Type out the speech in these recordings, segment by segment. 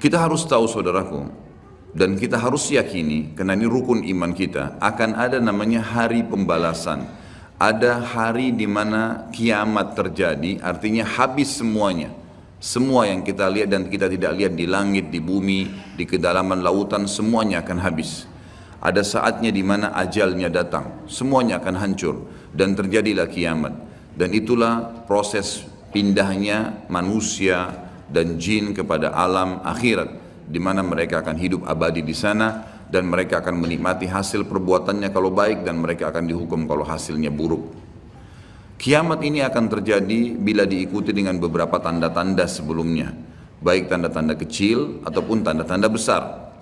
Kita harus tahu saudaraku, dan kita harus yakini, karena ini rukun iman kita, akan ada namanya hari pembalasan. Ada hari di mana kiamat terjadi, artinya habis semuanya. Semua yang kita lihat dan kita tidak lihat di langit, di bumi, di kedalaman lautan, semuanya akan habis. Ada saatnya di mana ajalnya datang, semuanya akan hancur dan terjadilah kiamat. Dan itulah proses pindahnya manusia dan jin kepada alam akhirat, di mana mereka akan hidup abadi di sana dan mereka akan menikmati hasil perbuatannya kalau baik dan mereka akan dihukum kalau hasilnya buruk. Kiamat ini akan terjadi bila diikuti dengan beberapa tanda-tanda sebelumnya, baik tanda-tanda kecil ataupun tanda-tanda besar.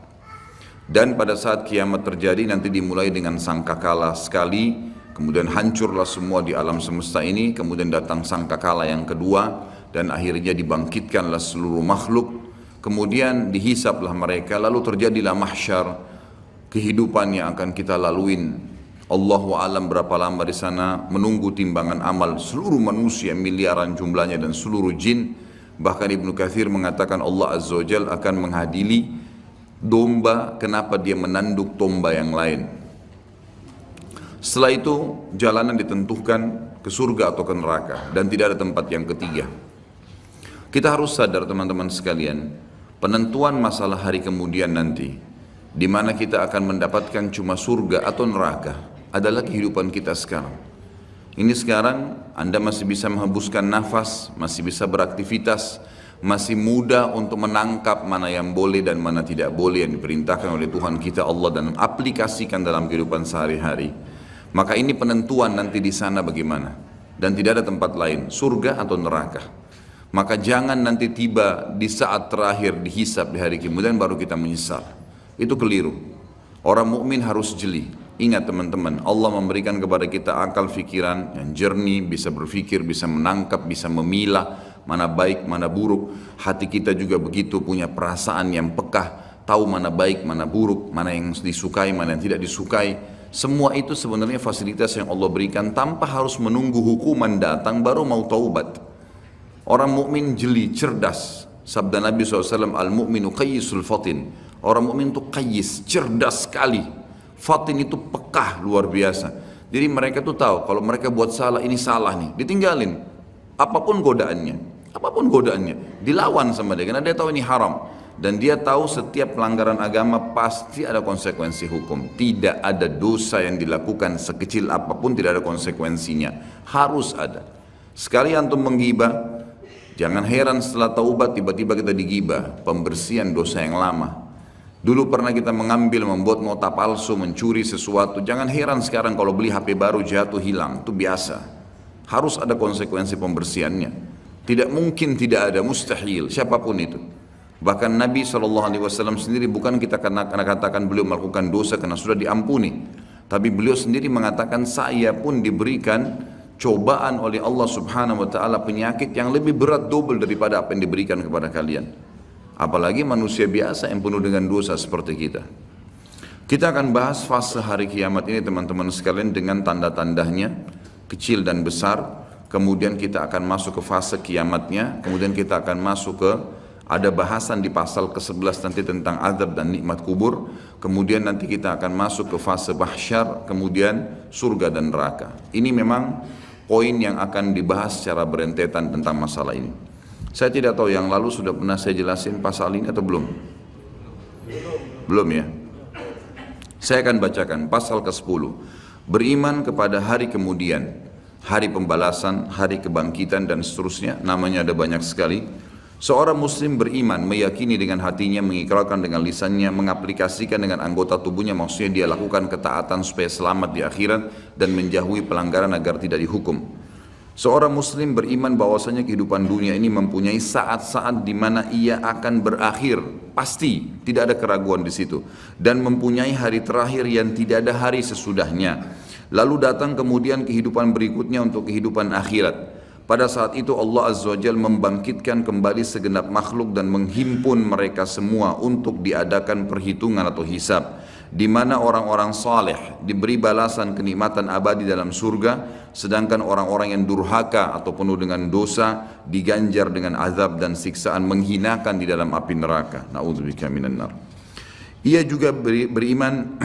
Dan pada saat kiamat terjadi nanti dimulai dengan sangkakala sekali, kemudian hancurlah semua di alam semesta ini, kemudian datang sangkakala yang kedua, dan akhirnya dibangkitkanlah seluruh makhluk, kemudian dihisaplah mereka, lalu terjadilah mahsyar, kehidupan yang akan kita laluin. Allahu a'lam berapa lama di sana, menunggu timbangan amal seluruh manusia miliaran jumlahnya dan seluruh jin. Bahkan Ibnu Katsir mengatakan Allah Azza wa Jalla akan menghadiri domba, kenapa dia menanduk domba yang lain. Setelah itu jalanan ditentukan ke surga atau ke neraka dan tidak ada tempat yang ketiga. Kita harus sadar teman-teman sekalian, penentuan masalah hari kemudian nanti, di mana kita akan mendapatkan cuma surga atau neraka, adalah kehidupan kita sekarang. Ini sekarang Anda masih bisa menghembuskan nafas, masih bisa beraktivitas, masih mudah untuk menangkap mana yang boleh dan mana tidak boleh yang diperintahkan oleh Tuhan kita Allah dan aplikasikan dalam kehidupan sehari-hari. Maka ini penentuan nanti di sana bagaimana, dan tidak ada tempat lain, surga atau neraka. Maka jangan nanti tiba di saat terakhir dihisab di hari kemudian baru kita menyesal. Itu keliru. Orang mukmin harus jeli. Ingat teman-teman, Allah memberikan kepada kita akal fikiran yang jernih, bisa berpikir, bisa menangkap, bisa memilah mana baik, mana buruk. Hati kita juga begitu, punya perasaan yang pekah, tahu mana baik, mana buruk, mana yang disukai, mana yang tidak disukai. Semua itu sebenarnya fasilitas yang Allah berikan tanpa harus menunggu hukuman datang baru mau taubat. Orang mukmin jeli, cerdas. Sabda Nabi SAW, al-mu'minu qayyisul fatin. Orang mukmin itu qayyis, cerdas sekali. Fatin itu pekah luar biasa. Jadi mereka tuh tahu kalau mereka buat salah, ini salah nih, ditinggalin. Apapun godaannya, dilawan sama dia karena dia tahu ini haram. Dan dia tahu setiap pelanggaran agama pasti ada konsekuensi hukum. Tidak ada dosa yang dilakukan sekecil apapun tidak ada konsekuensinya. Harus ada. Sekali antum menggibah, jangan heran setelah taubat tiba-tiba kita digibah. Pembersihan dosa yang lama. Dulu pernah kita mengambil, membuat nota palsu, mencuri sesuatu. Jangan heran sekarang kalau beli HP baru jatuh hilang. Itu biasa. Harus ada konsekuensi pembersihannya. Tidak mungkin tidak ada, mustahil. Siapapun itu. Bahkan Nabi SAW sendiri bukan kita karena katakan beliau melakukan dosa karena sudah diampuni. Tapi beliau sendiri mengatakan saya pun diberikan cobaan oleh Allah Subhanahu wa Ta'ala penyakit yang lebih berat double daripada apa yang diberikan kepada kalian. Apalagi manusia biasa yang penuh dengan dosa seperti kita. Kita akan bahas fase hari kiamat ini teman-teman sekalian dengan tanda-tandanya kecil dan besar. Kemudian kita akan masuk ke fase kiamatnya. Kemudian kita akan masuk ke ada bahasan di pasal ke-11 nanti tentang azab dan nikmat kubur. Kemudian nanti kita akan masuk ke fase mahsyar, kemudian surga dan neraka. Ini memang poin yang akan dibahas secara berentetan tentang masalah ini. Saya tidak tahu yang lalu sudah pernah saya jelasin pasal ini atau belum? Belum ya? Saya akan bacakan pasal ke-10. Beriman kepada hari kemudian, hari pembalasan, hari kebangkitan dan seterusnya. Namanya ada banyak sekali. Seorang muslim beriman, meyakini dengan hatinya, mengikrarkan dengan lisannya, mengaplikasikan dengan anggota tubuhnya, maksudnya dia lakukan ketaatan supaya selamat di akhirat dan menjauhi pelanggaran agar tidak dihukum. Seorang muslim beriman bahwasanya kehidupan dunia ini mempunyai saat-saat di mana ia akan berakhir, pasti, tidak ada keraguan di situ, dan mempunyai hari terakhir yang tidak ada hari sesudahnya. Lalu datang kemudian kehidupan berikutnya untuk kehidupan akhirat. Pada saat itu Allah Azza wa Jalla membangkitkan kembali segenap makhluk dan menghimpun mereka semua untuk diadakan perhitungan atau hisab, di mana orang-orang saleh diberi balasan kenikmatan abadi dalam surga, sedangkan orang-orang yang durhaka atau penuh dengan dosa diganjar dengan azab dan siksaan menghinakan di dalam api neraka. Na'udzubika minan nar. Ia juga beriman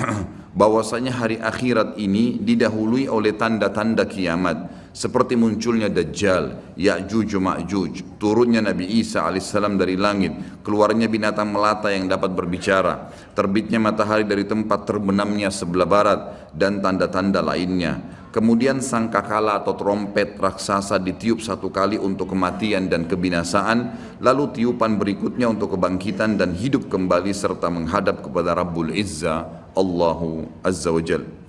bahwasanya hari akhirat ini didahului oleh tanda-tanda kiamat, seperti munculnya Dajjal, Ya'juj Ma'juj, turunnya Nabi Isa alaihissalam dari langit, keluarnya binatang melata yang dapat berbicara, terbitnya matahari dari tempat terbenamnya sebelah barat, dan tanda-tanda lainnya. Kemudian sangkakala atau trompet raksasa ditiup satu kali untuk kematian dan kebinasaan, lalu tiupan berikutnya untuk kebangkitan dan hidup kembali serta menghadap kepada Rabbul Izza, Allahu Azza wa Jal.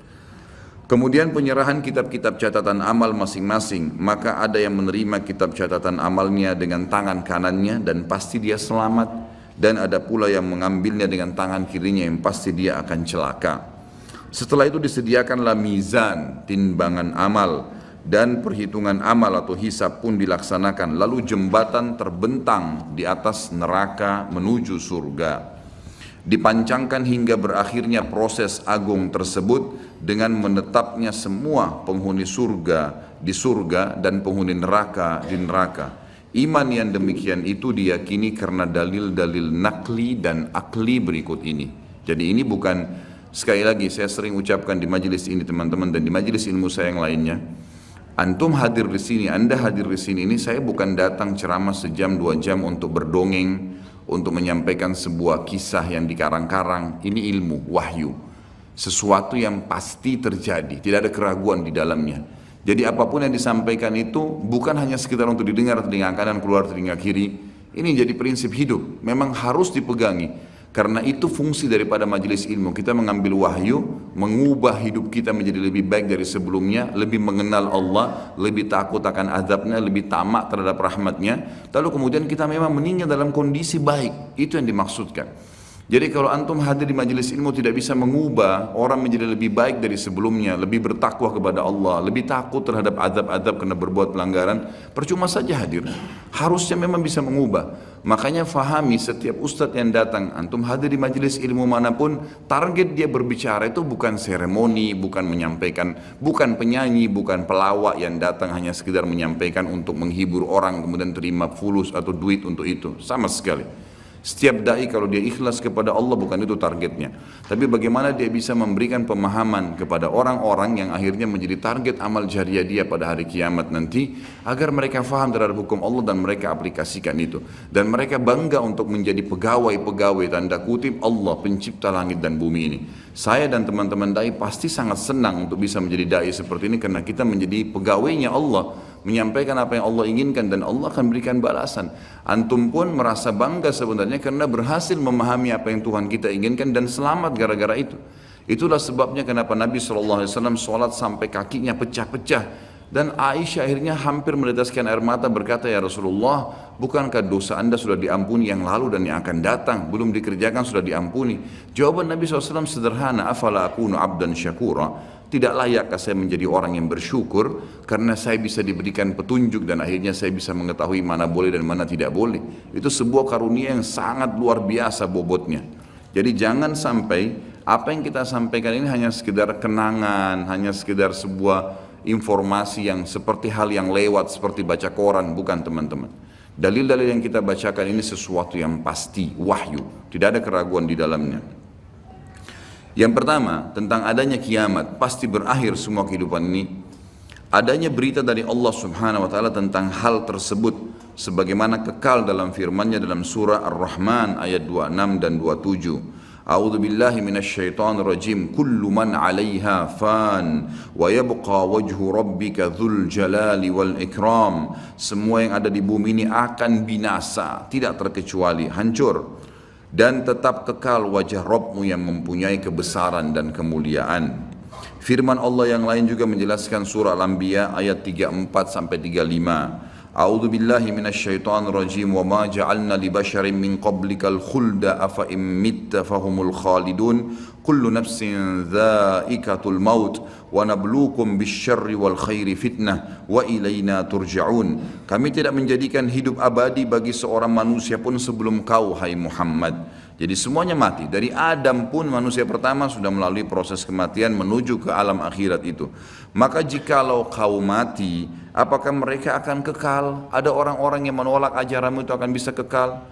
Kemudian penyerahan kitab-kitab catatan amal masing-masing, maka ada yang menerima kitab catatan amalnya dengan tangan kanannya dan pasti dia selamat, dan ada pula yang mengambilnya dengan tangan kirinya yang pasti dia akan celaka. Setelah itu disediakanlah mizan, timbangan amal, dan perhitungan amal atau hisab pun dilaksanakan, lalu jembatan terbentang di atas neraka menuju surga. Dipancangkan hingga berakhirnya proses agung tersebut dengan menetapnya semua penghuni surga di surga dan penghuni neraka di neraka. Iman yang demikian itu diyakini karena dalil-dalil nakli dan akli berikut ini. Jadi ini bukan, sekali lagi saya sering ucapkan di majelis ini teman-teman dan di majelis ilmu saya yang lainnya, antum hadir di sini, anda hadir di sini, ini saya bukan datang ceramah sejam 2 jam untuk berdongeng, untuk menyampaikan sebuah kisah yang dikarang-karang. Ini ilmu, wahyu, sesuatu yang pasti terjadi, tidak ada keraguan di dalamnya. Jadi apapun yang disampaikan itu bukan hanya sekedar untuk didengar telinga kanan keluar telinga kiri. Ini jadi prinsip hidup, memang harus dipegangi. Karena itu fungsi daripada majelis ilmu, kita mengambil wahyu, mengubah hidup kita menjadi lebih baik dari sebelumnya, lebih mengenal Allah, lebih takut akan azabnya, lebih tamak terhadap rahmatnya, lalu kemudian kita memang meninggal dalam kondisi baik. Itu yang dimaksudkan. Jadi kalau antum hadir di majelis ilmu tidak bisa mengubah orang menjadi lebih baik dari sebelumnya, lebih bertakwa kepada Allah, lebih takut terhadap azab-azab karena berbuat pelanggaran, percuma saja hadir. Harusnya memang bisa mengubah. Makanya fahami setiap ustadz yang datang, antum hadir di majelis ilmu manapun, target dia berbicara itu bukan seremoni, bukan menyampaikan, bukan penyanyi, bukan pelawak yang datang hanya sekedar menyampaikan untuk menghibur orang kemudian terima fulus atau duit untuk itu, sama sekali. Setiap dai kalau dia ikhlas kepada Allah bukan itu targetnya. Tapi bagaimana dia bisa memberikan pemahaman kepada orang-orang yang akhirnya menjadi target amal jariah dia pada hari kiamat nanti, agar mereka faham terhadap hukum Allah dan mereka aplikasikan itu. Dan mereka bangga untuk menjadi pegawai-pegawai tanda kutip Allah pencipta langit dan bumi ini. Saya dan teman-teman dai pasti sangat senang untuk bisa menjadi dai seperti ini karena kita menjadi pegawainya Allah, menyampaikan apa yang Allah inginkan dan Allah akan berikan balasan. Antum pun merasa bangga sebenarnya karena berhasil memahami apa yang Tuhan kita inginkan dan selamat gara-gara itu. Itulah sebabnya kenapa Nabi SAW sholat sampai kakinya pecah-pecah. Dan Aisyah akhirnya hampir meneteskan air mata berkata, ya Rasulullah, bukankah dosa anda sudah diampuni yang lalu dan yang akan datang, belum dikerjakan sudah diampuni? Jawaban Nabi SAW sederhana, afala akunu abdan syakura, tidak layakkah saya menjadi orang yang bersyukur karena saya bisa diberikan petunjuk dan akhirnya saya bisa mengetahui mana boleh dan mana tidak boleh. Itu sebuah karunia yang sangat luar biasa bobotnya. Jadi jangan sampai apa yang kita sampaikan ini hanya sekedar kenangan, hanya sekedar sebuah informasi yang seperti hal yang lewat seperti baca koran, bukan teman-teman. Dalil-dalil yang kita bacakan ini sesuatu yang pasti, wahyu, tidak ada keraguan di dalamnya. Yang pertama, tentang adanya kiamat, pasti berakhir semua kehidupan ini. Adanya berita dari Allah Subhanahu wa taala tentang hal tersebut sebagaimana kekal dalam firman-Nya dalam surah Ar-Rahman ayat 26 dan 27. A'udzu billahi minasyaitonir rajim. Kullu man 'alaiha fan wa yabqa wajhu rabbika dzul jalali wal ikram. Semua yang ada di bumi ini akan binasa, tidak terkecuali hancur, dan tetap kekal wajah Rabbmu yang mempunyai kebesaran dan kemuliaan. Firman Allah yang lain juga menjelaskan surah Al-Anbiya ayat 34 sampai 35. A'udzu billahi minasyaitonir rajim wa ma ja'alna li basharin min qablikal khulda afa in mitta fahumul khalidun kullu nafsin dha'iqatul maut wa nabluukum bisyarri wal khairi fitnah wa ilaina turja'un. Kami tidak menjadikan hidup abadi bagi seorang manusia pun sebelum kau, hai Muhammad. Jadi semuanya mati. Dari Adam pun manusia pertama sudah melalui proses kematian menuju ke alam akhirat itu. Maka jikalau kau mati, apakah mereka akan kekal? Ada orang-orang yang menolak ajaranmu itu akan bisa kekal?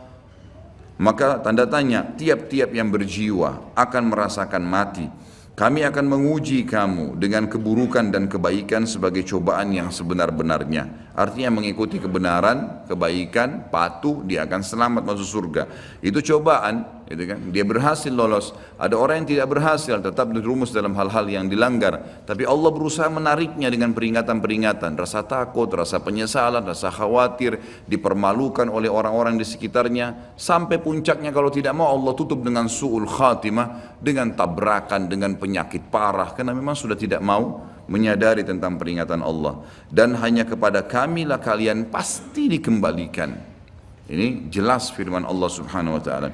Maka tanda tanya, tiap-tiap yang berjiwa akan merasakan mati. Kami akan menguji kamu dengan keburukan dan kebaikan sebagai cobaan yang sebenar-benarnya. Artinya mengikuti kebenaran, kebaikan, patuh, dia akan selamat masuk surga. Itu cobaan, gitu kan? Dia berhasil lolos. Ada orang yang tidak berhasil, tetap dirumus dalam hal-hal yang dilanggar. Tapi Allah berusaha menariknya dengan peringatan-peringatan. Rasa takut, rasa penyesalan, rasa khawatir, dipermalukan oleh orang-orang di sekitarnya. Sampai puncaknya kalau tidak mau Allah tutup dengan su'ul khatimah, dengan tabrakan, dengan penyakit parah. Karena memang sudah tidak mau menyadari tentang peringatan Allah. Dan hanya kepada kamilah kalian pasti dikembalikan. Ini jelas firman Allah subhanahu wa ta'ala.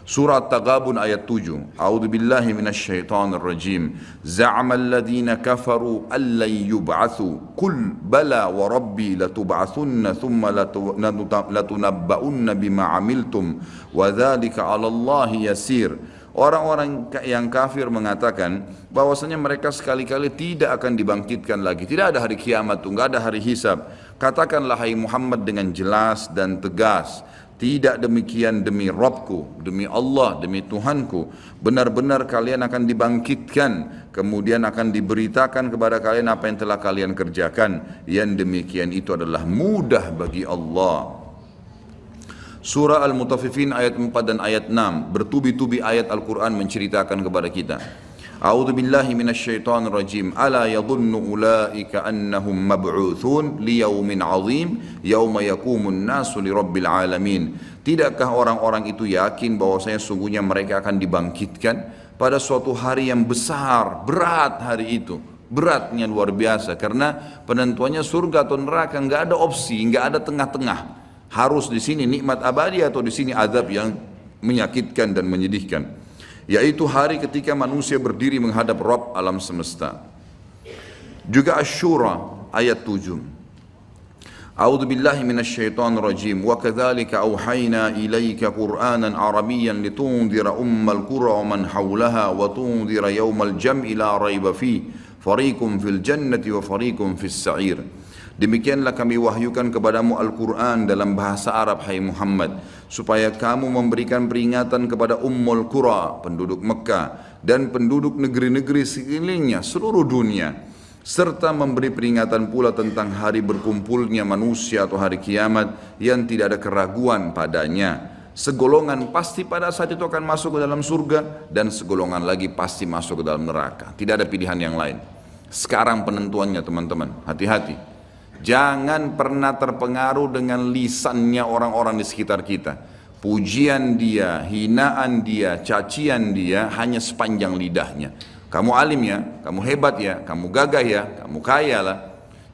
Surah Taghabun ayat 7. A'udzu billahi minasyaitonir rajim. Za'ama alladhina kafaru allan yub'atsu. Qul bala wa rabbi latub'atsunna thumma latunabba'unna bima 'amiltum wa dzalika 'ala Allahi yasir. Orang-orang yang kafir mengatakan bahwasanya mereka sekali-kali tidak akan dibangkitkan lagi. Tidak ada hari kiamat, tidak ada hari hisab. Katakanlah hai Muhammad dengan jelas dan tegas, tidak demikian demi Rabbku, demi Allah, demi Tuhanku. Benar-benar kalian akan dibangkitkan, kemudian akan diberitakan kepada kalian apa yang telah kalian kerjakan. Yang demikian itu adalah mudah bagi Allah. Surah Al-Mutaffifin ayat 4 dan ayat 6, bertubi-tubi ayat Al-Quran menceritakan kepada kita. A'udzu billahi minasyaitonir rajim. Ala yadhunnu ulaika annahum mab'utsun liyaumin 'adzim yauma yaqumun nasu lirabbil alamin. Tidakkah orang-orang itu yakin bahwasanya sungguhnya mereka akan dibangkitkan pada suatu hari yang besar, berat hari itu. Beratnya luar biasa karena penentuannya surga atau neraka, enggak ada opsi, enggak ada tengah-tengah. Harus di sini nikmat abadi atau di sini azab yang menyakitkan dan menyedihkan. Yaitu hari ketika manusia berdiri menghadap Rabb alam semesta. Juga Asy-Syura ayat 7. A'udzu billahi minasyaitonir rajim. Wa kadzalika auhayna ilaika Qur'anan Arabiyyan litundhira ummal qura wa man hawlaha wa tundhira yaumal jam'i la raiba fi fariqum fil jannati wa fariqum fis sa'ir. Demikianlah kami wahyukan kepadamu Al-Quran dalam bahasa Arab, hai Muhammad, supaya kamu memberikan peringatan kepada Ummul Qura, penduduk Mekah, dan penduduk negeri-negeri sekelilingnya, seluruh dunia, serta memberi peringatan pula tentang hari berkumpulnya manusia atau hari kiamat yang tidak ada keraguan padanya. Segolongan pasti pada saat itu akan masuk ke dalam surga, dan segolongan lagi pasti masuk ke dalam neraka. Tidak ada pilihan yang lain. Sekarang penentuannya teman-teman, hati-hati. Jangan pernah terpengaruh dengan lisannya orang-orang di sekitar kita. Pujian dia, hinaan dia, cacian dia hanya sepanjang lidahnya. Kamu alim ya, kamu hebat ya, kamu gagah ya, kamu kaya lah.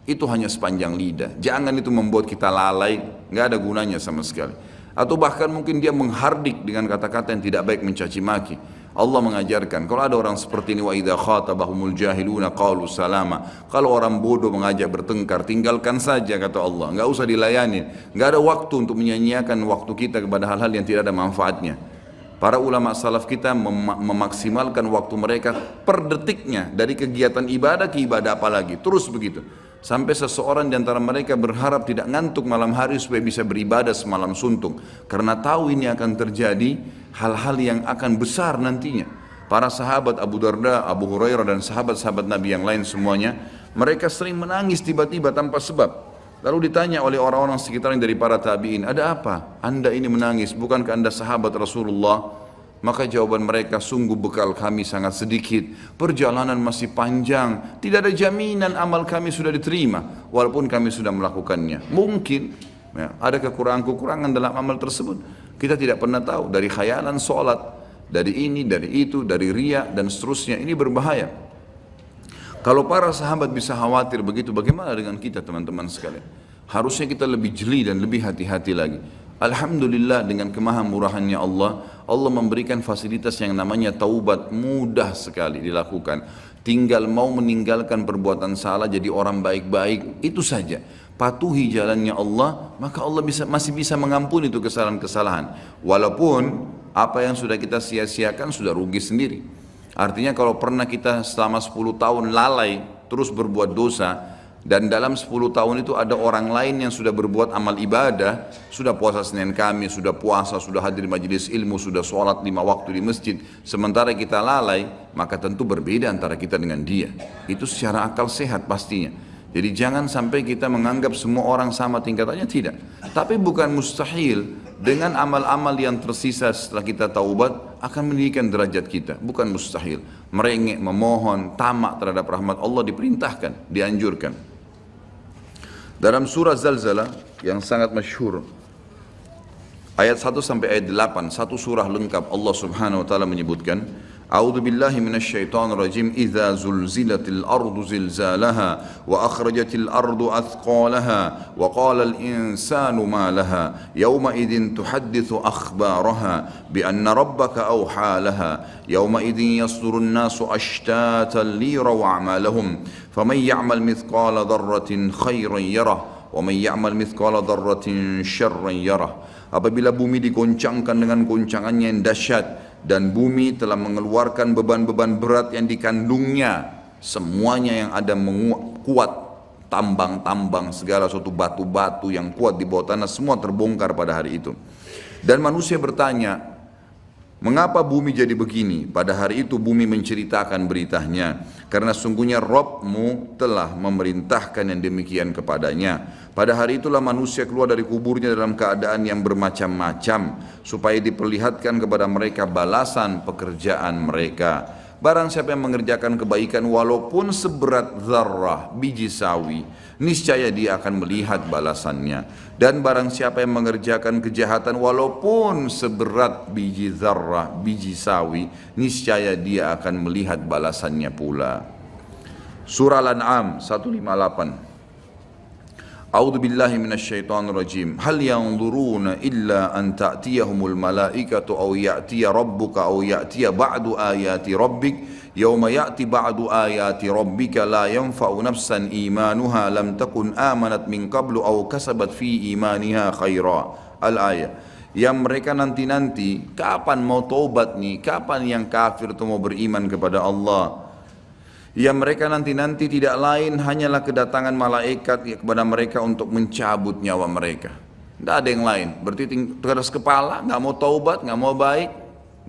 Itu hanya sepanjang lidah. Jangan itu membuat kita lalai, nggak ada gunanya sama sekali. Atau bahkan mungkin dia menghardik dengan kata-kata yang tidak baik, mencaci maki. Allah mengajarkan, kalau ada orang seperti ini, wa idza khatabahumul jahiluna qalu salama. Kalau orang bodoh mengajak bertengkar, tinggalkan saja kata Allah, enggak usah dilayani. Enggak ada waktu untuk menyanyiakan waktu kita kepada hal-hal yang tidak ada manfaatnya. Para ulama salaf kita memaksimalkan waktu mereka per detiknya, dari kegiatan ibadah ke ibadah apa lagi, terus begitu. Sampai seseorang di antara mereka berharap tidak ngantuk malam hari supaya bisa beribadah semalam suntuk. Karena tahu ini akan terjadi hal-hal yang akan besar nantinya. Para sahabat Abu Darda, Abu Hurairah dan sahabat-sahabat Nabi yang lain semuanya, mereka sering menangis tiba-tiba tanpa sebab. Lalu ditanya oleh orang-orang sekitarnya dari para tabi'in, ada apa? Anda ini menangis, bukankah anda sahabat Rasulullah? Maka jawaban mereka, sungguh bekal kami sangat sedikit, perjalanan masih panjang, tidak ada jaminan amal kami sudah diterima, walaupun kami sudah melakukannya. Mungkin ya, ada kekurangan-kekurangan dalam amal tersebut, kita tidak pernah tahu, dari khayalan sholat, dari ini, dari itu, dari riya, dan seterusnya. Ini berbahaya. Kalau para sahabat bisa khawatir begitu, bagaimana dengan kita teman-teman sekalian? Harusnya kita lebih jeli dan lebih hati-hati lagi. Alhamdulillah dengan kemahamurahannya Allah, Allah memberikan fasilitas yang namanya taubat, mudah sekali dilakukan. Tinggal mau meninggalkan perbuatan salah, jadi orang baik-baik, itu saja. Patuhi jalannya Allah, maka Allah masih bisa mengampuni itu kesalahan-kesalahan. Walaupun apa yang sudah kita sia-siakan sudah rugi sendiri. Artinya kalau pernah kita selama 10 tahun lalai terus berbuat dosa, dan dalam 10 tahun itu ada orang lain yang sudah berbuat amal ibadah, sudah puasa Senin Kamis, sudah puasa, sudah hadir majelis ilmu, sudah sholat 5 waktu di masjid, sementara kita lalai, maka tentu berbeda antara kita dengan dia. Itu secara akal sehat pastinya. Jadi jangan sampai kita menganggap semua orang sama tingkatannya, tidak. Tapi bukan mustahil dengan amal-amal yang tersisa setelah kita taubat akan meninggikan derajat kita, bukan mustahil. Merengek, memohon, tamak terhadap rahmat Allah diperintahkan, dianjurkan. Dalam surah Zalzalah yang sangat masyhur, ayat 1 sampai ayat 8, satu surah lengkap, Allah Subhanahu wa taala menyebutkan, A'udzu billahi minasyaitonir rajim, idza zulzilatil ardu zilzalaha wa akhrajatil ardu athqalaha wa qala al insanu ma laha yawma idzin tuhadditsu akhbaraha bi anna rabbaka awha laha yawma idzin yasdurun nasu ashtatan liyaraw a'malahum faman ya'mal mithqala dharratin khairan yarah wa man ya'mal mithqala dharratin syarran yarah. Apabila bumi digoncangkan dengan goncangannya yang dahsyat dan bumi telah mengeluarkan beban-beban berat yang dikandungnya, semuanya yang ada kuat, tambang-tambang segala suatu batu-batu yang kuat di bawah tanah semua terbongkar pada hari itu. Dan manusia bertanya, mengapa bumi jadi begini? Pada hari itu bumi menceritakan beritanya, karena sungguhnya Rabbmu telah memerintahkan yang demikian kepadanya. Pada hari itulah manusia keluar dari kuburnya dalam keadaan yang bermacam-macam, supaya diperlihatkan kepada mereka balasan pekerjaan mereka. Barang siapa yang mengerjakan kebaikan walaupun seberat zarrah, biji sawi, niscaya dia akan melihat balasannya. Dan barang siapa yang mengerjakan kejahatan walaupun seberat biji zarrah, biji sawi, niscaya dia akan melihat balasannya pula. Surah Al-An'am 158. A'udzu billahi minasyaitonir rajim. Hal yanzuruna illa an ta'tiyahumul malaikatu aw ya'tiya rabbuka aw ya'tiya ba'du ayati rabbik yawma ya'ti ba'du ayati rabbika la yanfa'u nafsan imanuha lam takun amanat min qablu aw kasabat fi imaniha khaira. Al-ayah. Yang mereka nanti-nanti, kapan mau taubat nih? Kapan yang kafir itu mau beriman kepada Allah? Yang mereka nanti-nanti tidak lain hanyalah kedatangan malaikat kepada mereka untuk mencabut nyawa mereka. Tidak ada yang lain. Berarti keras kepala, nggak mau taubat, nggak mau baik,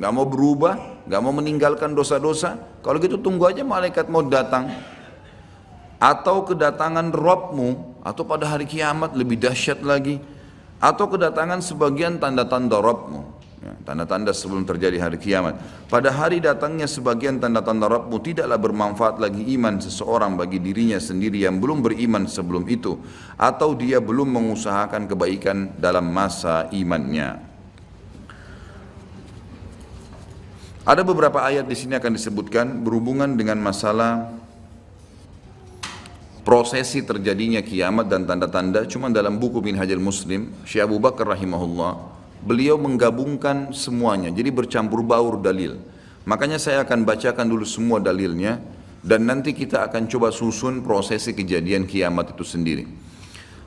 nggak mau berubah, nggak mau meninggalkan dosa-dosa. Kalau gitu tunggu aja malaikat mau datang. Atau kedatangan Rabbmu, atau pada hari kiamat lebih dahsyat lagi. Atau kedatangan sebagian tanda-tanda Rabbmu. Ya, tanda-tanda sebelum terjadi hari kiamat. Pada hari datangnya sebagian tanda-tanda Rabbmu, tidaklah bermanfaat lagi iman seseorang bagi dirinya sendiri yang belum beriman sebelum itu, atau dia belum mengusahakan kebaikan dalam masa imannya. Ada beberapa ayat di sini akan disebutkan berhubungan dengan masalah prosesi terjadinya kiamat dan tanda-tanda. Cuma dalam buku Minhajul Muslim, Syekh Abu Bakar rahimahullah, beliau menggabungkan semuanya, jadi bercampur baur dalil. Makanya saya akan bacakan dulu semua dalilnya, dan nanti kita akan coba susun prosesi kejadian kiamat itu sendiri.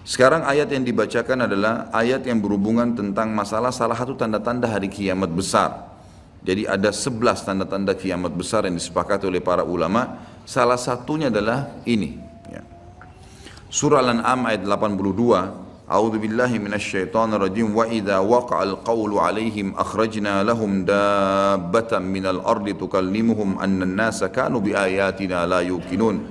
Sekarang ayat yang dibacakan adalah ayat yang berhubungan tentang masalah salah satu tanda-tanda hari kiamat besar. Jadi ada 11 tanda-tanda kiamat besar yang disepakati oleh para ulama. Salah satunya adalah ini. Surah Al-An'am ayat 82. A'udzu billahi minasyaitonir rajim wa idza waqa'al qawlu 'alaihim akhrajna lahum dabbatan minal ardi tukallimuhum anna an-nasa kanu biayatina la yuqinun.